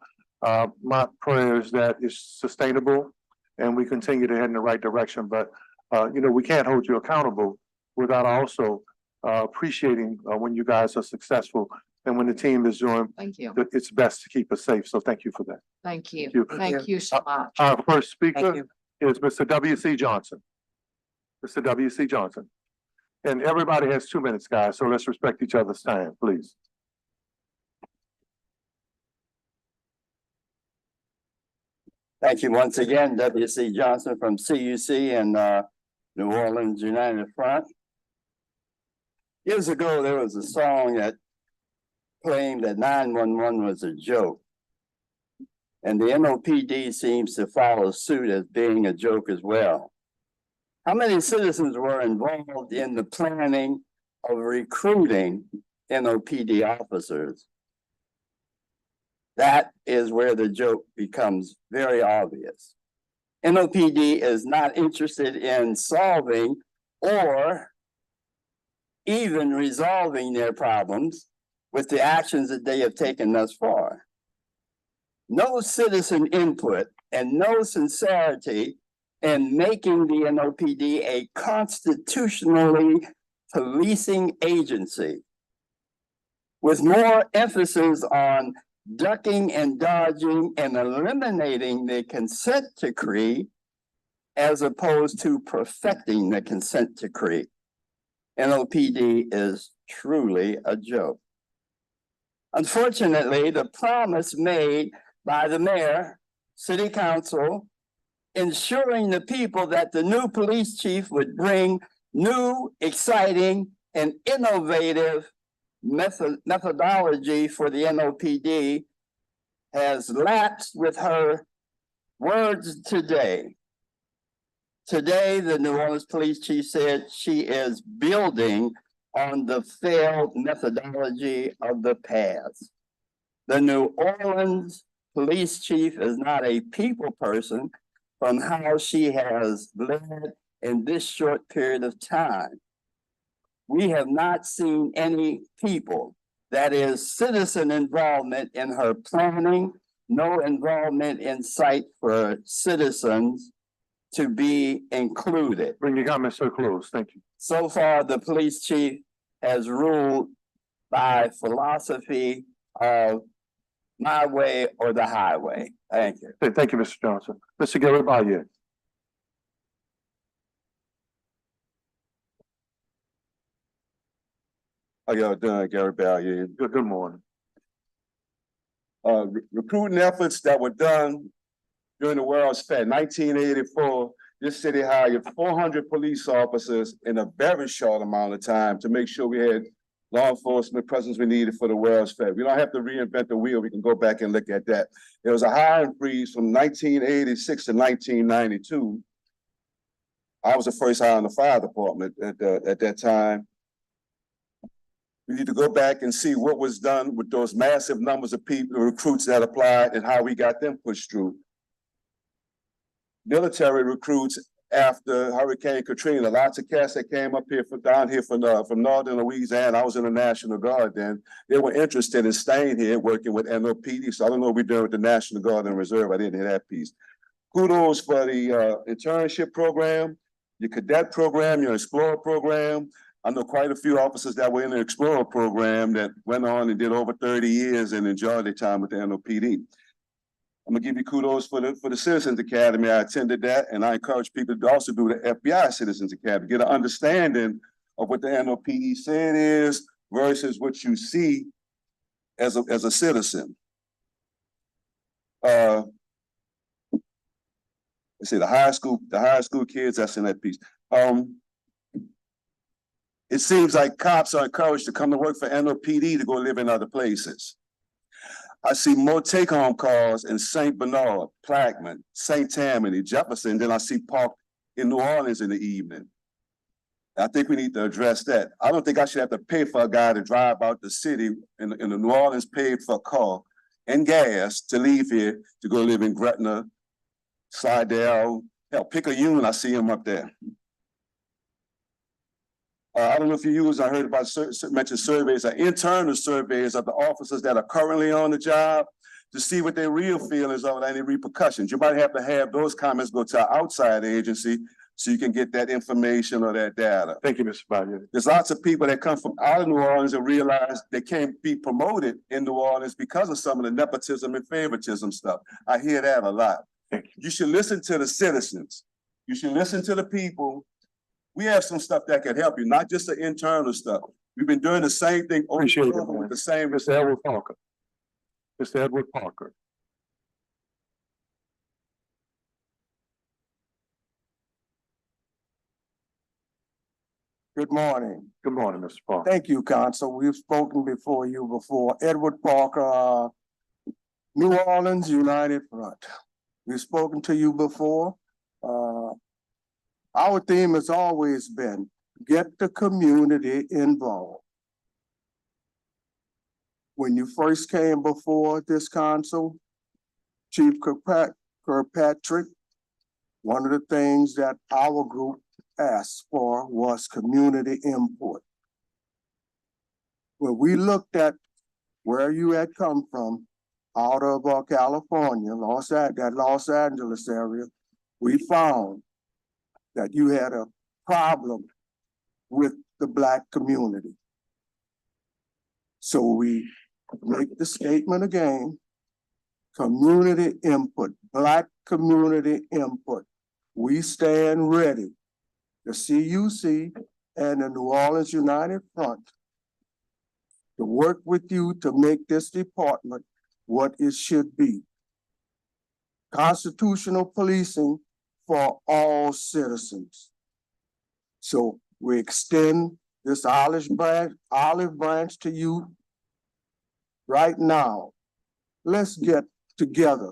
My prayer is that it's sustainable and we continue to head in the right direction. But we can't hold you accountable without also appreciating when you guys are successful and when the team is doing Thank you. its best to keep us safe. So thank you for that. Thank you. you. Thank you so much. Our first Thank speaker you. is Mr. W.C. Johnson. Mr. W.C. Johnson. And everybody has 2 minutes, guys, so let's respect each other's time, please. Thank you once again, W.C. Johnson from CUC and New Orleans United Front. Years ago, there was a song that claimed that 911 was a joke. And the NOPD seems to follow suit as being a joke as well. How many citizens were involved in the planning of recruiting NOPD officers? That is where the joke becomes very obvious. NOPD is not interested in solving or even resolving their problems with the actions that they have taken thus far. No citizen input and no sincerity in making the NOPD a constitutionally policing agency with more emphasis on ducking and dodging and eliminating the consent decree as opposed to perfecting the consent decree. NOPD is truly a joke. Unfortunately, the promise made by the mayor, city council, ensuring the people that the new police chief would bring new, exciting, and innovative methodology for the NOPD has lapsed with her words today. Today, the New Orleans police chief said she is building on the failed methodology of the past. The New Orleans police chief is not a people person from how she has led in this short period of time. We have not seen any people, that is citizen involvement in her planning, no involvement in sight for citizens to be included. Bring your comments so close. Thank you. So far, the police chief has ruled by philosophy of my way or the highway. Thank you. Thank you, Mr. Johnson. Mr. Garibay. How y'all doing, Gary Ballier? Good morning. Recruiting efforts that were done during the World's Fair, 1984, this city hired 400 police officers in a very short amount of time to make sure we had law enforcement presence we needed for the World's Fair. We don't have to reinvent the wheel. We can go back and look at that. There was a hiring freeze from 1986 to 1992. I was the first hire in the fire department at that time. We need to go back and see what was done with those massive numbers of people, recruits that applied, and how we got them pushed through. Military recruits after Hurricane Katrina, lots of cats that came up here down here from northern Louisiana. I was in the National Guard then. They were interested in staying here working with NOPD. So I don't know what we're doing with the National Guard and Reserve. I didn't hear that piece. Kudos for the internship program, your cadet program, your Explorer program. I know quite a few officers that were in the Explorer program that went on and did over 30 years and enjoyed their time with the NOPD. I'm gonna give you kudos for the Citizens Academy. I attended that, and I encourage people to also do the FBI Citizens Academy, get an understanding of what the NOPD saying is versus what you see as a citizen. Let's see, the high school kids, that's in that piece. It seems like cops are encouraged to come to work for NOPD to go live in other places. I see more take-home calls in St. Bernard, Plaquemine, St. Tammany, Jefferson than I see parked in New Orleans in the evening. I think we need to address that. I don't think I should have to pay for a guy to drive out the city in the New Orleans paid for a car and gas to leave here to go live in Gretna, Slidell, hell, Picayune, I see him up there. I don't know if I heard about mentioned surveys, internal surveys of the officers that are currently on the job to see what their real feelings are without any repercussions. You might have to have those comments go to an outside agency so you can get that information or that data. Thank you, Mr. Valier. There's lots of people that come from out of New Orleans and realize they can't be promoted in New Orleans because of some of the nepotism and favoritism stuff. I hear that a lot. Thank you. You should listen to the citizens. You should listen to the people. We have some stuff that can help you, not just the internal stuff. We've been doing the same thing over Appreciate and it, over man. with the same. Mr. Edward Parker. Mr. Edward Parker. Good morning. Good morning, Mr. Parker. Thank you, Council. We've spoken before you before. Edward Parker, New Orleans United Front. We've spoken to you before. Our theme has always been get the community involved. When you first came before this council, Chief Kirkpatrick, one of the things that our group asked for was community input. When we looked at where you had come from, out of California, that Los Angeles area, we found that you had a problem with the Black community. So we make the statement again, community input, Black community input. We stand ready, the CUC and the New Orleans United Front, to work with you to make this department what it should be. Constitutional policing for all citizens. So we extend this olive branch to you right now. Let's get together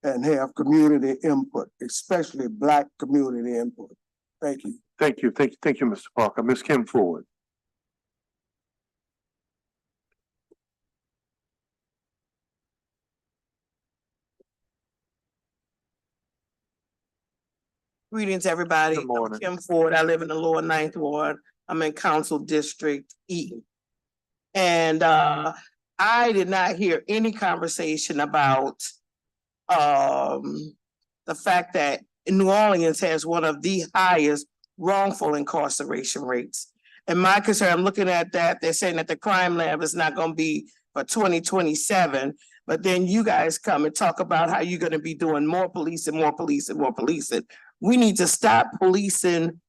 and have community input, especially Black community input. Thank you. Thank you, Mr. Parker. Ms. Kim Ford. Greetings, everybody. Good morning. I'm Kim Ford. I live in the lower ninth ward. I'm in Council District E. And I did not hear any conversation about the fact that New Orleans has one of the highest wrongful incarceration rates. And my concern, I'm looking at that, they're saying that the crime lab is not going to be for 2027. But then you guys come and talk about how you're going to be doing more policing, more policing, more policing. We need to stop policing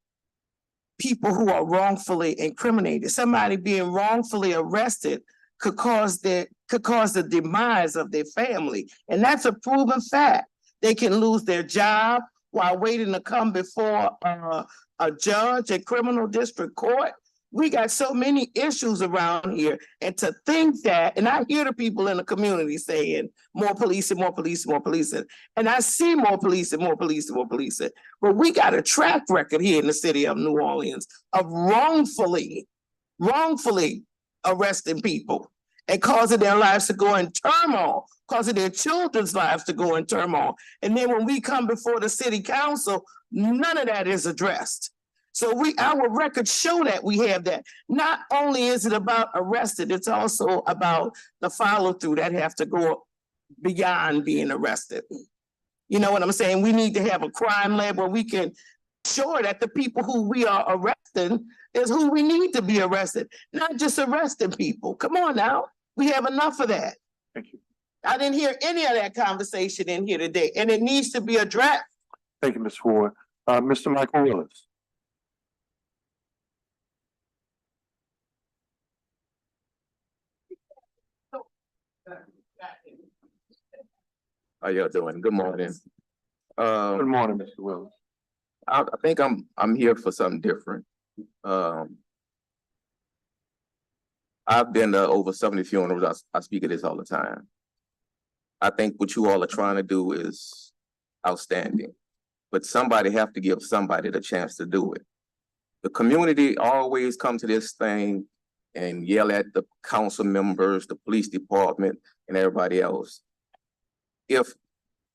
people who are wrongfully incriminated. Somebody being wrongfully arrested could cause the demise of their family. And that's a proven fact. They can lose their job while waiting to come before a judge at criminal district court. We got so many issues around here, and to think that, and I hear the people in the community saying more policing, more policing, more policing, and I see more policing, more policing, more policing, but we got a track record here in the city of New Orleans of wrongfully arresting people and causing their lives to go in turmoil, causing their children's lives to go in turmoil. And then when we come before the city council, none of that is addressed. So our records show that we have that. Not only is it about arrested, it's also about the follow through that have to go beyond being arrested. You know what I'm saying? We need to have a crime lab where we can sure that the people who we are arresting is who we need to be arrested, not just arresting people. Come on now. We have enough of that. Thank you. I didn't hear any of that conversation in here today, and it needs to be addressed. Thank you, Ms. Ford. Mr. Michael Willis. How y'all doing? Good morning. Good morning, Mr. Willis. I think I'm here for something different. I've been to over 70 funerals. I speak of this all the time. I think what you all are trying to do is outstanding, but somebody have to give somebody the chance to do it. The community always come to this thing and yell at the council members, the police department, and everybody else. If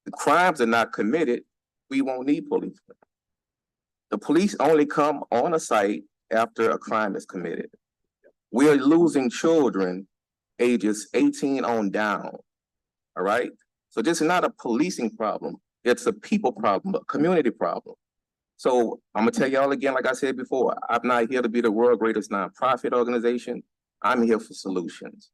the crimes are not committed, we won't need policemen. The police only come on a site after a crime is committed. We are losing children ages 18 on down, all right? So this is not a policing problem. It's a people problem, a community problem. So I'm gonna tell y'all again, like I said before, I'm not here to be the world's greatest nonprofit organization. I'm here for solutions.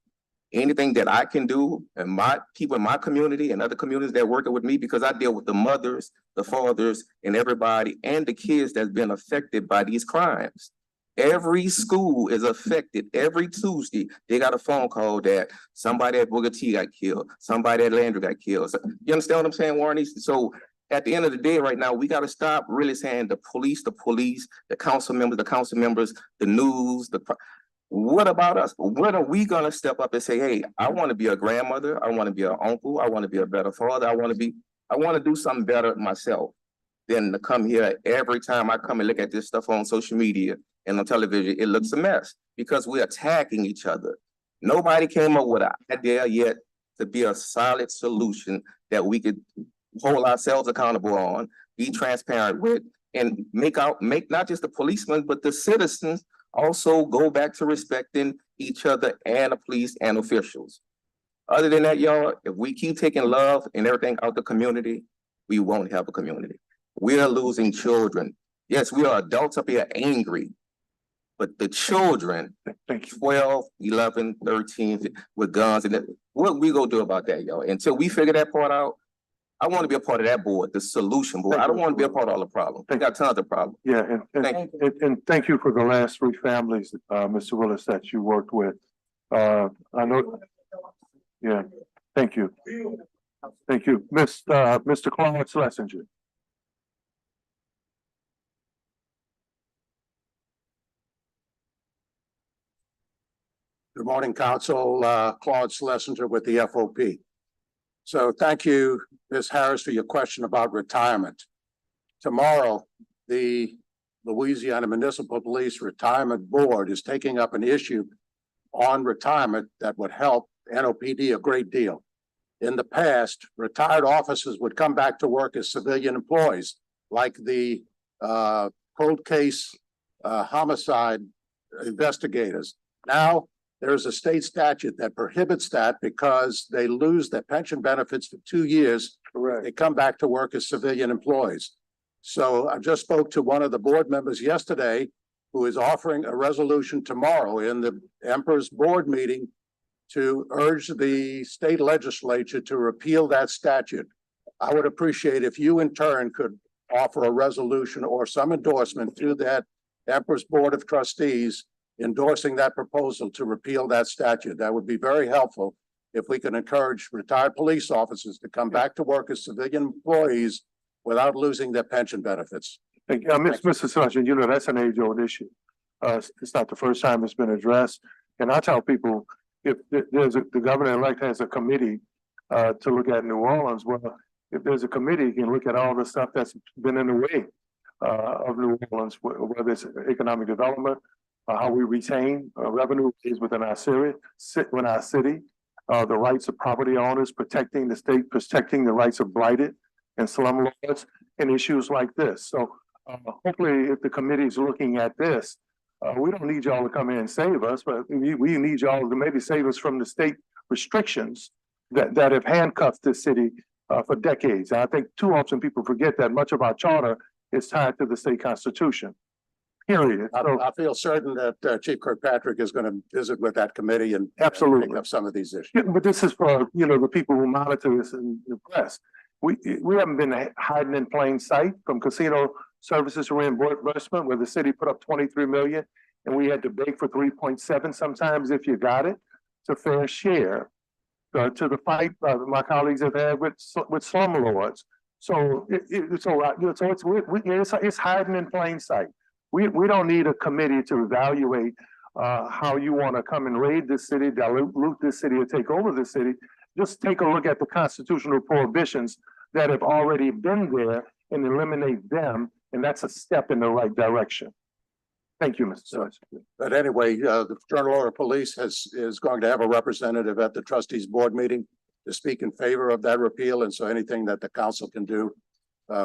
Anything that I can do, and my people in my community and other communities that are working with me, because I deal with the mothers, the fathers, and everybody, and the kids that's been affected by these crimes. Every school is affected. Every Tuesday, they got a phone call that somebody at Booker T got killed, somebody at Landry got killed. So, you understand what I'm saying, Warren? So at the end of the day, right now, we got to stop really saying the police, the council members, the news, what about us? When are we gonna step up and say, hey, I want to be a grandmother, I want to be an uncle, I want to be a better father, I want to do something better myself than to come here every time I come and look at this stuff on social media and on television, it looks a mess because we're attacking each other. Nobody came up with an idea yet to be a solid solution that we could hold ourselves accountable on, be transparent with, and make not just the policemen, but the citizens also go back to respecting each other and the police and officials. Other than that, y'all, if we keep taking love and everything out the community, we won't have a community. We are losing children. Yes, we are adults up here angry, but the children, 12, 11, 13, with guns, and what we gonna do about that, y'all? Until we figure that part out, I want to be a part of that board, the solution board. I don't want to be a part of all the problems. We got tons of problems. Yeah, and thank you for the last 3 families, Mr. Willis, that you worked with. I know. Yeah, thank you. Thank you. Mr. Claude Schlesinger. Good morning, Council. Claude Schlesinger with the FOP. So thank you, Ms. Harris, for your question about retirement. Tomorrow, the Louisiana Municipal Police Retirement Board is taking up an issue on retirement that would help NOPD a great deal. In the past, retired officers would come back to work as civilian employees, like the cold case homicide investigators. Now, there's a state statute that prohibits that because they lose their pension benefits for 2 years. Correct. They come back to work as civilian employees. So I just spoke to one of the board members yesterday who is offering a resolution tomorrow in the Emperor's board meeting to urge the state legislature to repeal that statute. I would appreciate if you in turn could offer a resolution or some endorsement to that Emperor's Board of Trustees endorsing that proposal to repeal that statute. That would be very helpful if we can encourage retired police officers to come back to work as civilian employees without losing their pension benefits. Thank you. Mr. Schlesinger, you know, that's an age-old issue. It's not the first time it's been addressed. And I tell people, if the governor-elect has a committee to look at New Orleans, well, if there's a committee, you can look at all the stuff that's been in the way of New Orleans, whether it's economic development, how we retain revenue within our city, the rights of property owners, protecting the state, protecting the rights of blighted and slumlords, and issues like this. So hopefully, if the committee is looking at this, we don't need y'all to come in and save us, but we need y'all to maybe save us from the state restrictions that have handcuffed this city for decades. And I think too often people forget that much of our charter is tied to the state constitution. Period. So, I feel certain that Chief Kirkpatrick is gonna visit with that committee and Absolutely. pick up some of these issues. yeah, but this is for, the people who monitor this in the press. We haven't been hiding in plain sight from casino services reimbursement where the city put up 23 million and we had to beg for 3.7 sometimes if you got it. It's a fair share to the fight my colleagues have had with slumlords. So it's hiding in plain sight. We don't need a committee to evaluate how you want to come and raid this city, dilute this city, or take over the city. Just take a look at the constitutional prohibitions that have already been there and eliminate them, and that's a step in the right direction. Thank you, Mr. Such. But anyway, the Fraternal Order of Police is going to have a representative at the trustees board meeting to speak in favor of that repeal, and so anything that the council can do,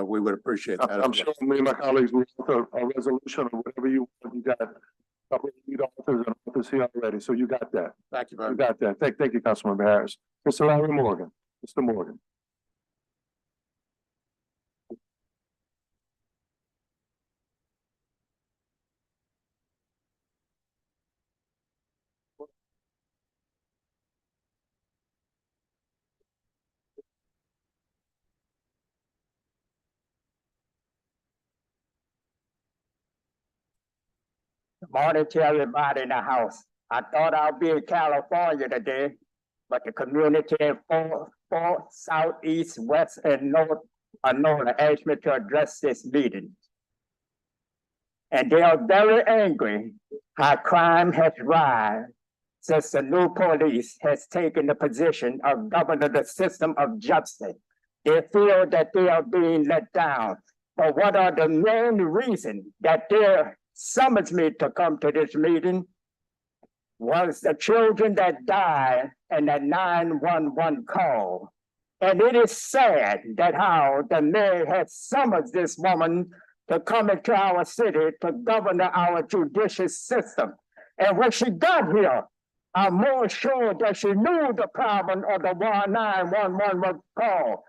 we would appreciate that. I'm sure me and my colleagues will have a resolution or whatever you got. A couple of lead authors and authors here already, so you got that. Thank you very You much. got that. Thank you, Councilmember Harris. Mr. Larry Morgan, Mr. Morgan. Morning to everybody in the house. I thought I'd be in California today, but the community in four, south, east, west, and north asked me to address this meeting. And they are very angry how crime has risen since the new police has taken the position of governing the system of justice. They feel that they are being let down. But what are the main reasons that they're summons me to come to this meeting was the children that died in the 911 call. And it is sad that how the mayor has summoned this woman to come into our city to govern our judicial system. And when she got here, I'm more sure that she knew the problem of the 911 call.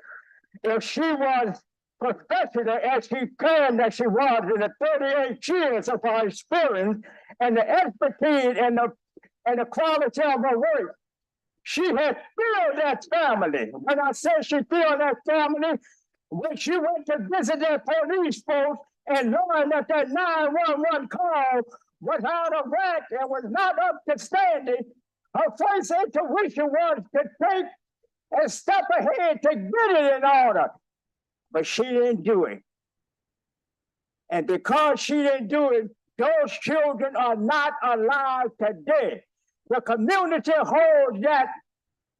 If she was professional as she claimed that she was in the 38 years of her experience and the expertise and the quality of her work, she had filled that family. When I say she filled that family, when she went to visit their police force and learned that that 911 call was out of whack and was not up to standing, her first intuition was to take and step ahead to get it in order. But she didn't do it. And because she didn't do it, those children are not alive today. The community holds that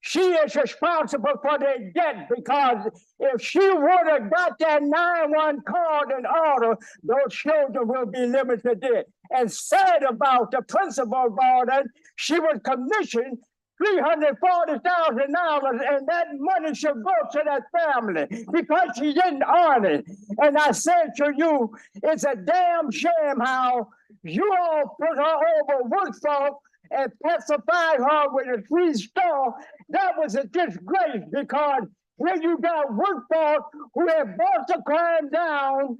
she is responsible for their death, because if she would have got that 911 call in order, those children will be living today. And sad about the principal of all that, she was commissioned $340,000, and that money should go to that family because she didn't earn it. And I said to you, it's a damn shame how you all put her over Woodfolk and pacified her with a 3-star. That was a disgrace, because here you got Woodfolk who had brought the crime down,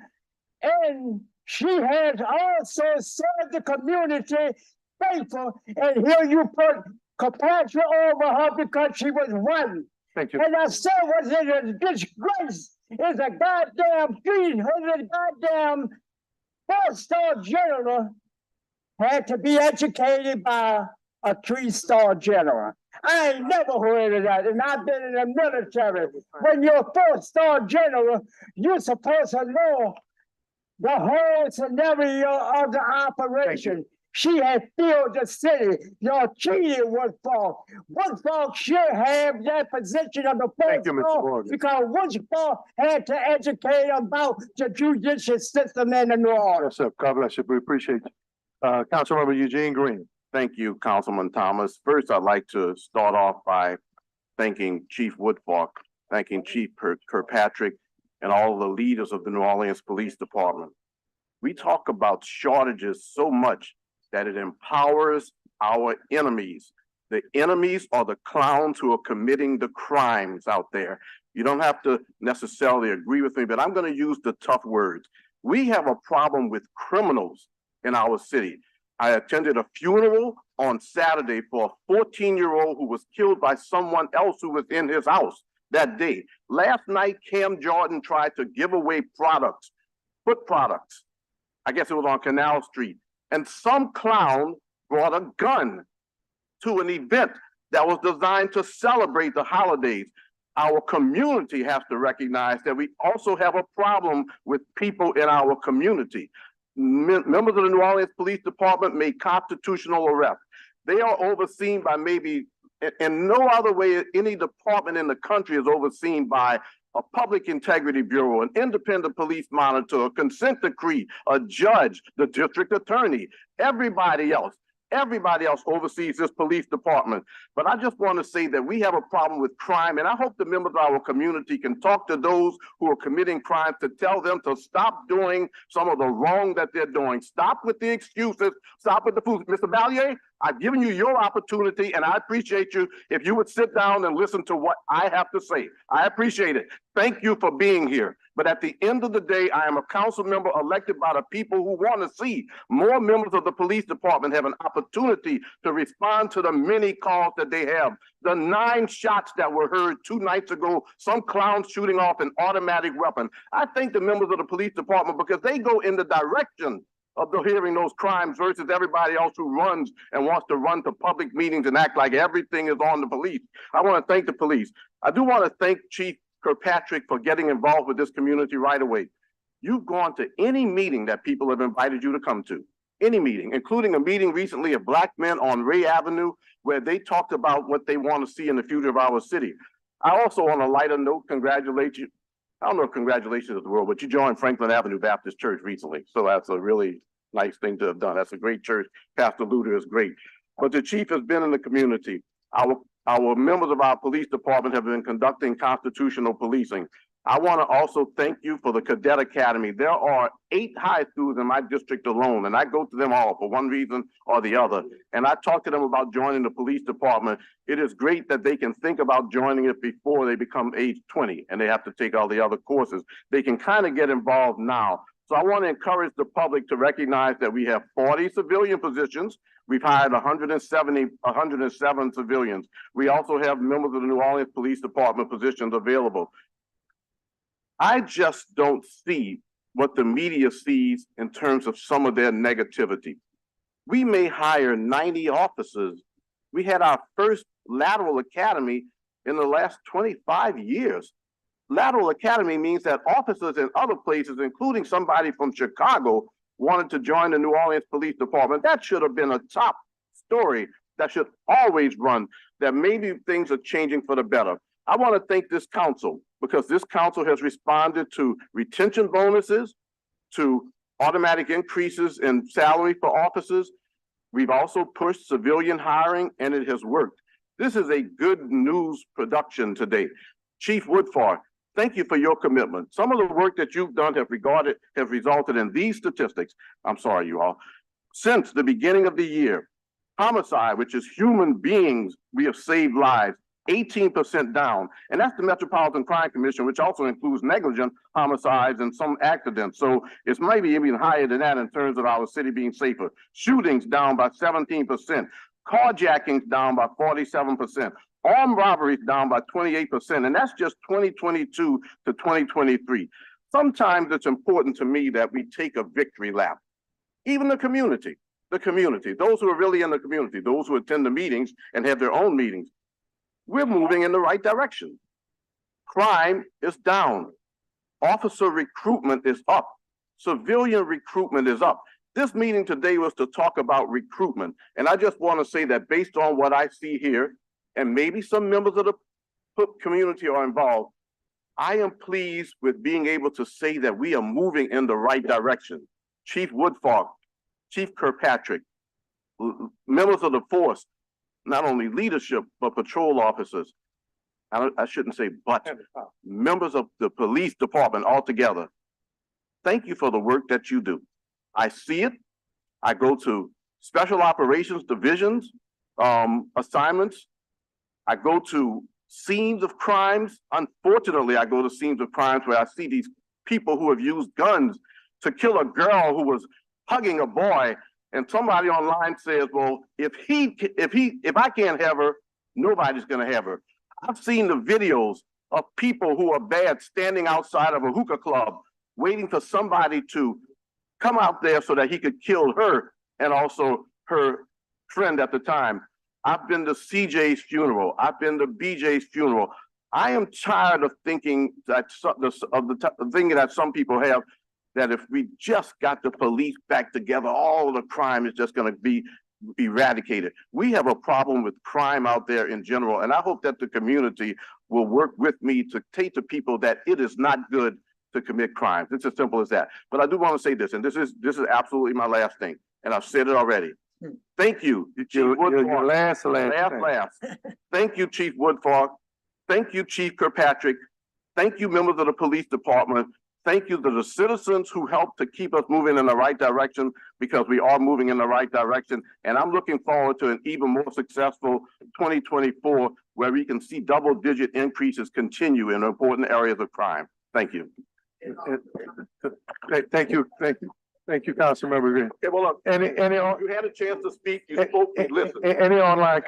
and she has also served the community faithful, and here you put compassion over her because she was white. Thank you. And I said, was it a disgrace? It's a goddamn 300 goddamn 4-star general had to be educated by a 3-star general. I ain't never heard of that, and I've been in the military. When you're a 4-star general, you're supposed to know the whole scenario of the operation. She had filled the city. Y'all cheated Woodfolk. Woodfolk should have that position of the Thank you, Mr. Morgan. because Woodfolk had to educate about the judicial system in the New Orleans. Yes, sir. God bless you. We appreciate you. Councilmember Eugene Green. Thank you, Councilman Thomas. First, I'd like to start off by thanking Chief Woodfolk, thanking Chief Kirkpatrick, and all the leaders of the New Orleans Police Department. We talk about shortages so much that it empowers our enemies. The enemies are the clowns who are committing the crimes out there. You don't have to necessarily agree with me, but I'm going to use the tough words. We have a problem with criminals in our city. I attended a funeral on Saturday for a 14-year-old who was killed by someone else who was in his house that day. Last night, Cam Jordan tried to give away products, foot products. I guess it was on Canal Street. And some clown brought a gun to an event that was designed to celebrate the holidays. Our community has to recognize that we also have a problem with people in our community. Members of the New Orleans Police Department made constitutional arrests. They are overseen by maybe, in no other way, any department in the country is overseen by a public integrity bureau, an independent police monitor, a consent decree, a judge, the district attorney, everybody else oversees this police department. But I just want to say that we have a problem with crime, and I hope the members of our community can talk to those who are committing crimes to tell them to stop doing some of the wrong that they're doing. Stop with the excuses, stop with the fools. Mr. Valier, I've given you your opportunity, and I appreciate you if you would sit down and listen to what I have to say. I appreciate it. Thank you for being here. But at the end of the day, I am a council member elected by the people who want to see more members of the police department have an opportunity to respond to the many calls that they have. The 9 shots that were heard 2 nights ago, some clowns shooting off an automatic weapon. I thank the members of the police department because they go in the direction of the hearing those crimes versus everybody else who runs and wants to run to public meetings and act like everything is on the police. I want to thank the police. I do want to thank Chief Kirkpatrick for getting involved with this community right away. You've gone to any meeting that people have invited you to come to, any meeting, including a meeting recently of Black men on Ray Avenue, where they talked about what they want to see in the future of our city. I also, on a lighter note, congratulate you. I don't know if congratulations is the word, but you joined Franklin Avenue Baptist Church recently. So that's a really nice thing to have done. That's a great church. Pastor Luter is great. But the chief has been in the community. Our members of our police department have been conducting constitutional policing. I want to also thank you for the Cadet Academy. There are 8 high schools in my district alone, and I go to them all for one reason or the other. And I talk to them about joining the police department. It is great that they can think about joining it before they become age 20 and they have to take all the other courses. They can kind of get involved now. So I want to encourage the public to recognize that we have 40 civilian positions. We've hired 107 civilians. We also have members of the New Orleans Police Department positions available. I just don't see what the media sees in terms of some of their negativity. We may hire 90 officers. We had our first lateral academy in the last 25 years. Lateral academy means that officers in other places, including somebody from Chicago, wanted to join the New Orleans Police Department. That should have been a top story that should always run, that maybe things are changing for the better. I want to thank this council because this council has responded to retention bonuses, to automatic increases in salary for officers. We've also pushed civilian hiring and it has worked. This is a good news production today. Chief Woodford, thank you for your commitment. Some of the work that you've done have resulted in these statistics. I'm sorry, you all. Since the beginning of the year, homicide, which is human beings, we have saved lives, 18% down. And that's the Metropolitan Crime Commission, which also includes negligent homicides and some accidents. So it's maybe even higher than that in terms of our city being safer. Shootings down by 17%. Carjackings down by 47%. Armed robberies down by 28%. And that's just 2022 to 2023. Sometimes it's important to me that we take a victory lap. Even the community, those who are really in the community, those who attend the meetings and have their own meetings. We're moving in the right direction. Crime is down. Officer recruitment is up. Civilian recruitment is up. This meeting today was to talk about recruitment. And I just want to say that based on what I see here, and maybe some members of the community are involved, I am pleased with being able to say that we are moving in the right direction. Chief Woodford, Chief Kirkpatrick, members of the force, not only leadership, but patrol officers. I shouldn't say but, members of the police department altogether. Thank you for the work that you do. I see it. I go to special operations divisions, assignments. I go to scenes of crimes. Unfortunately, I go to scenes of crimes where I see these people who have used guns to kill a girl who was hugging a boy. And somebody online says, well, if I can't have her, nobody's gonna have her. I've seen the videos of people who are bad standing outside of a hookah club, waiting for somebody to come out there so that he could kill her and also her friend at the time. I've been to CJ's funeral. I've been to BJ's funeral. I am tired of thinking that thinking that some people have, that if we just got the police back together, all of the crime is just going to be eradicated. We have a problem with crime out there in general, and I hope that the community will work with me to take to people that it is not good to commit crimes. It's as simple as that. But I do want to say this, and this is absolutely my last thing, and I've said it already. Thank you, Chief Woodfork. Your last. Thank you, Chief Woodfork. Thank you, Chief Kirkpatrick. Thank you, members of the police department. Thank you to the citizens who helped to keep us moving in the right direction, because we are moving in the right direction. And I'm looking forward to an even more successful 2024, where we can see double-digit increases continue in important areas of crime. Thank you. Thank you, Councilmember Green. Okay, well, look, you had a chance to speak, you spoke, you listened. Any online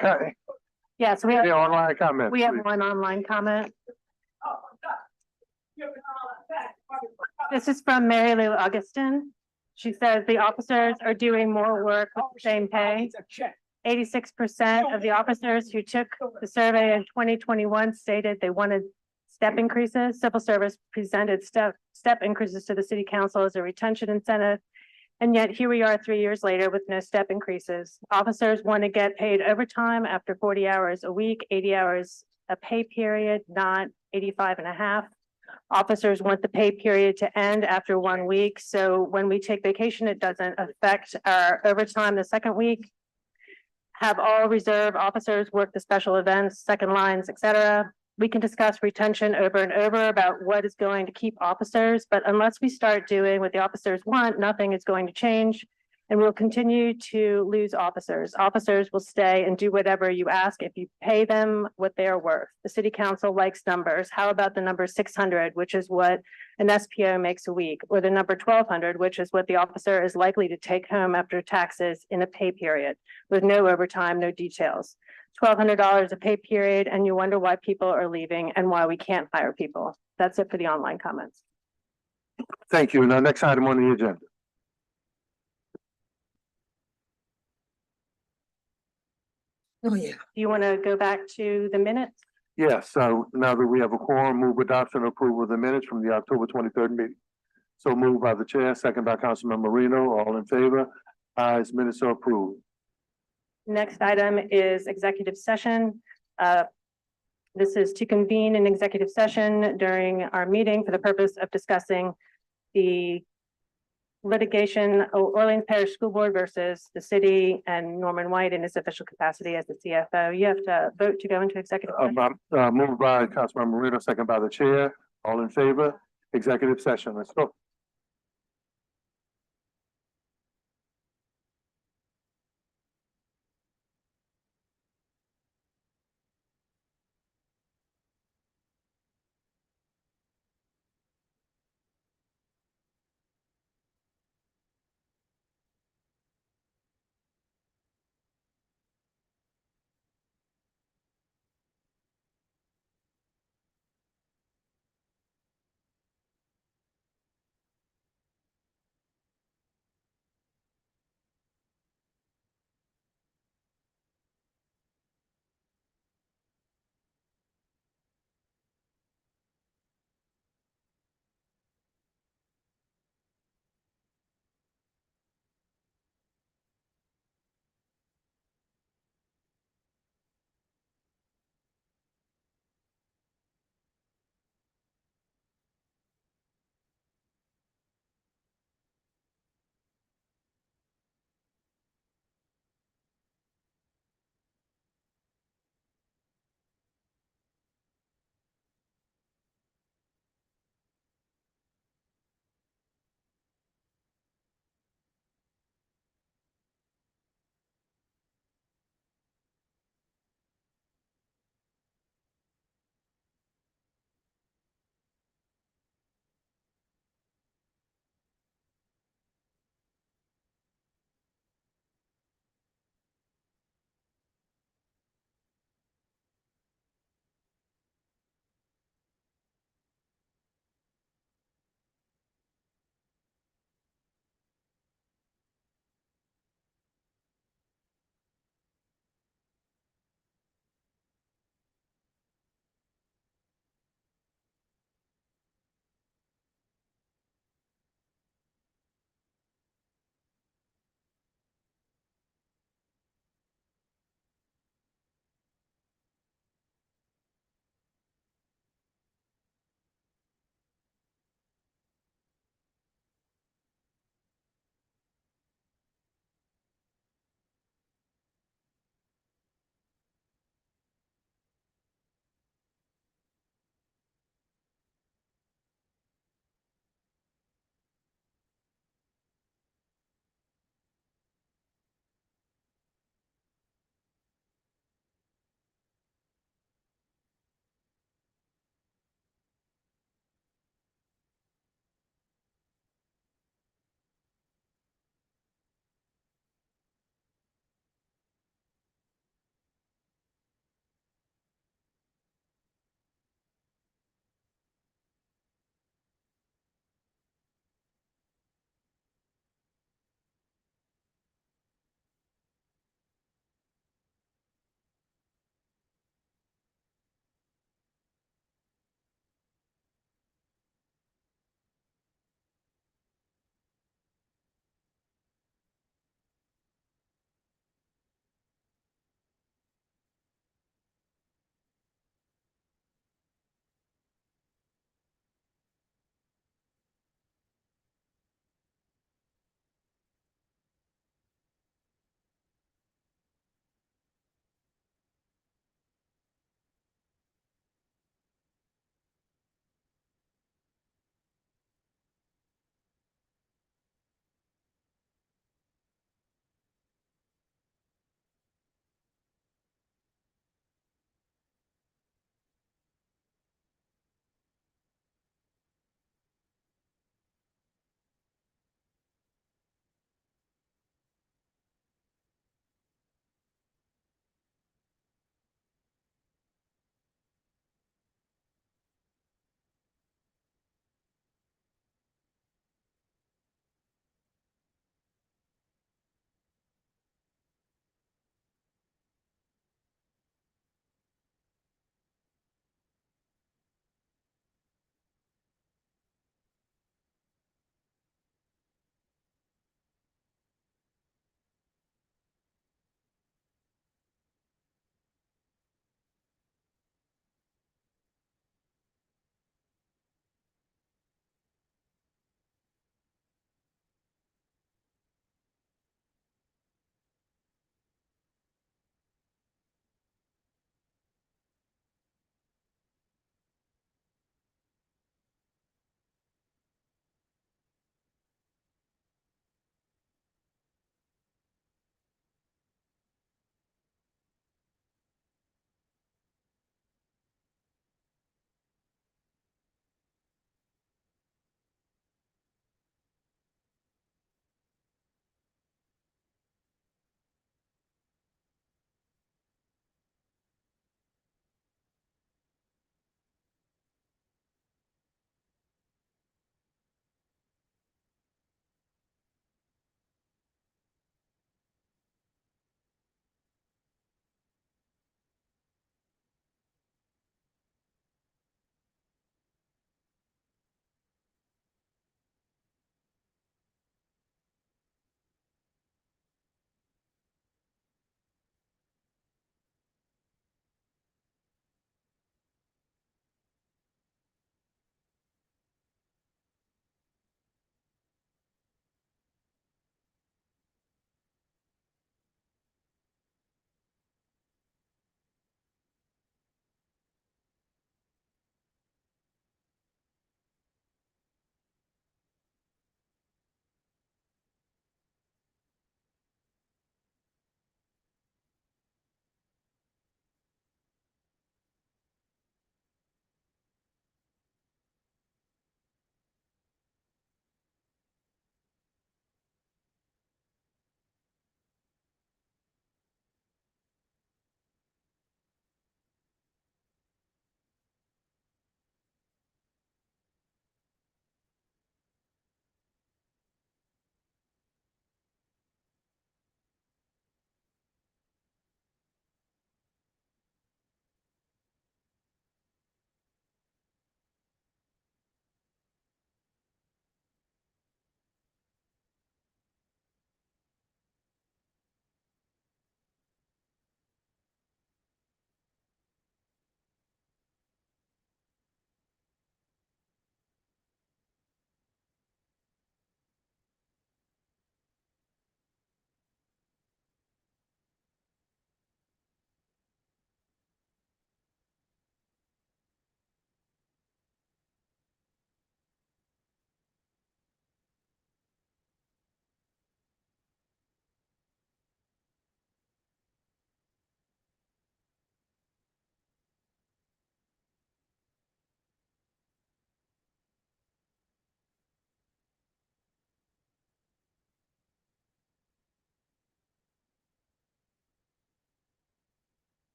Yes, any online comments? we have please? one online comment. This is from Mary Lou Augustin. She says the officers are doing more work with the same pay. 86% of the officers who took the survey in 2021 stated they wanted step increases. Civil service presented step increases to the city council as a retention incentive. And yet here we are 3 years later with no step increases. Officers want to get paid overtime after 40 hours a week, 80 hours a pay period, not 85 and a half. Officers want the pay period to end after 1 week. So when we take vacation, it doesn't affect our overtime the second week. Have all reserve officers work the special events, second lines, etc. We can discuss retention over and over about what is going to keep officers, but unless we start doing what the officers want, nothing is going to change. And we'll continue to lose officers. Officers will stay and do whatever you ask if you pay them what they are worth. The city council likes numbers. How about the number 600, which is what an SPO makes a week, or the number 1,200, which is what the officer is likely to take home after taxes in a pay period with no overtime, no details. $1,200 a pay period, and you wonder why people are leaving and why we can't hire people. That's it for the online comments. Thank you. Now, next item on the agenda. Oh, yeah. Do you want to go back to the minutes? Yes, so now that we have a quorum, move adoption and approval of the minutes from the October 23rd meeting. So moved by the chair, second by Councilman Marino, all in favor? Ayes, minutes are approved. Next item is executive session. This is to convene an executive session during our meeting for the purpose of discussing the litigation, Orleans Parish School Board versus the city and Norman White in his official capacity as the CFO. You have to vote to go into executive session. Moved by Councilman Marino, second by the chair, all in favor? Executive session, let's go.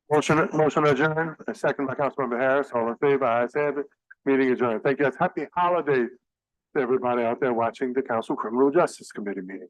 Motion adjourned, a second by Councilmember Harris, all in favor, ayes have it, meeting adjourned. Thank you, guys. Happy holidays to everybody out there watching the Council Criminal Justice Committee meeting.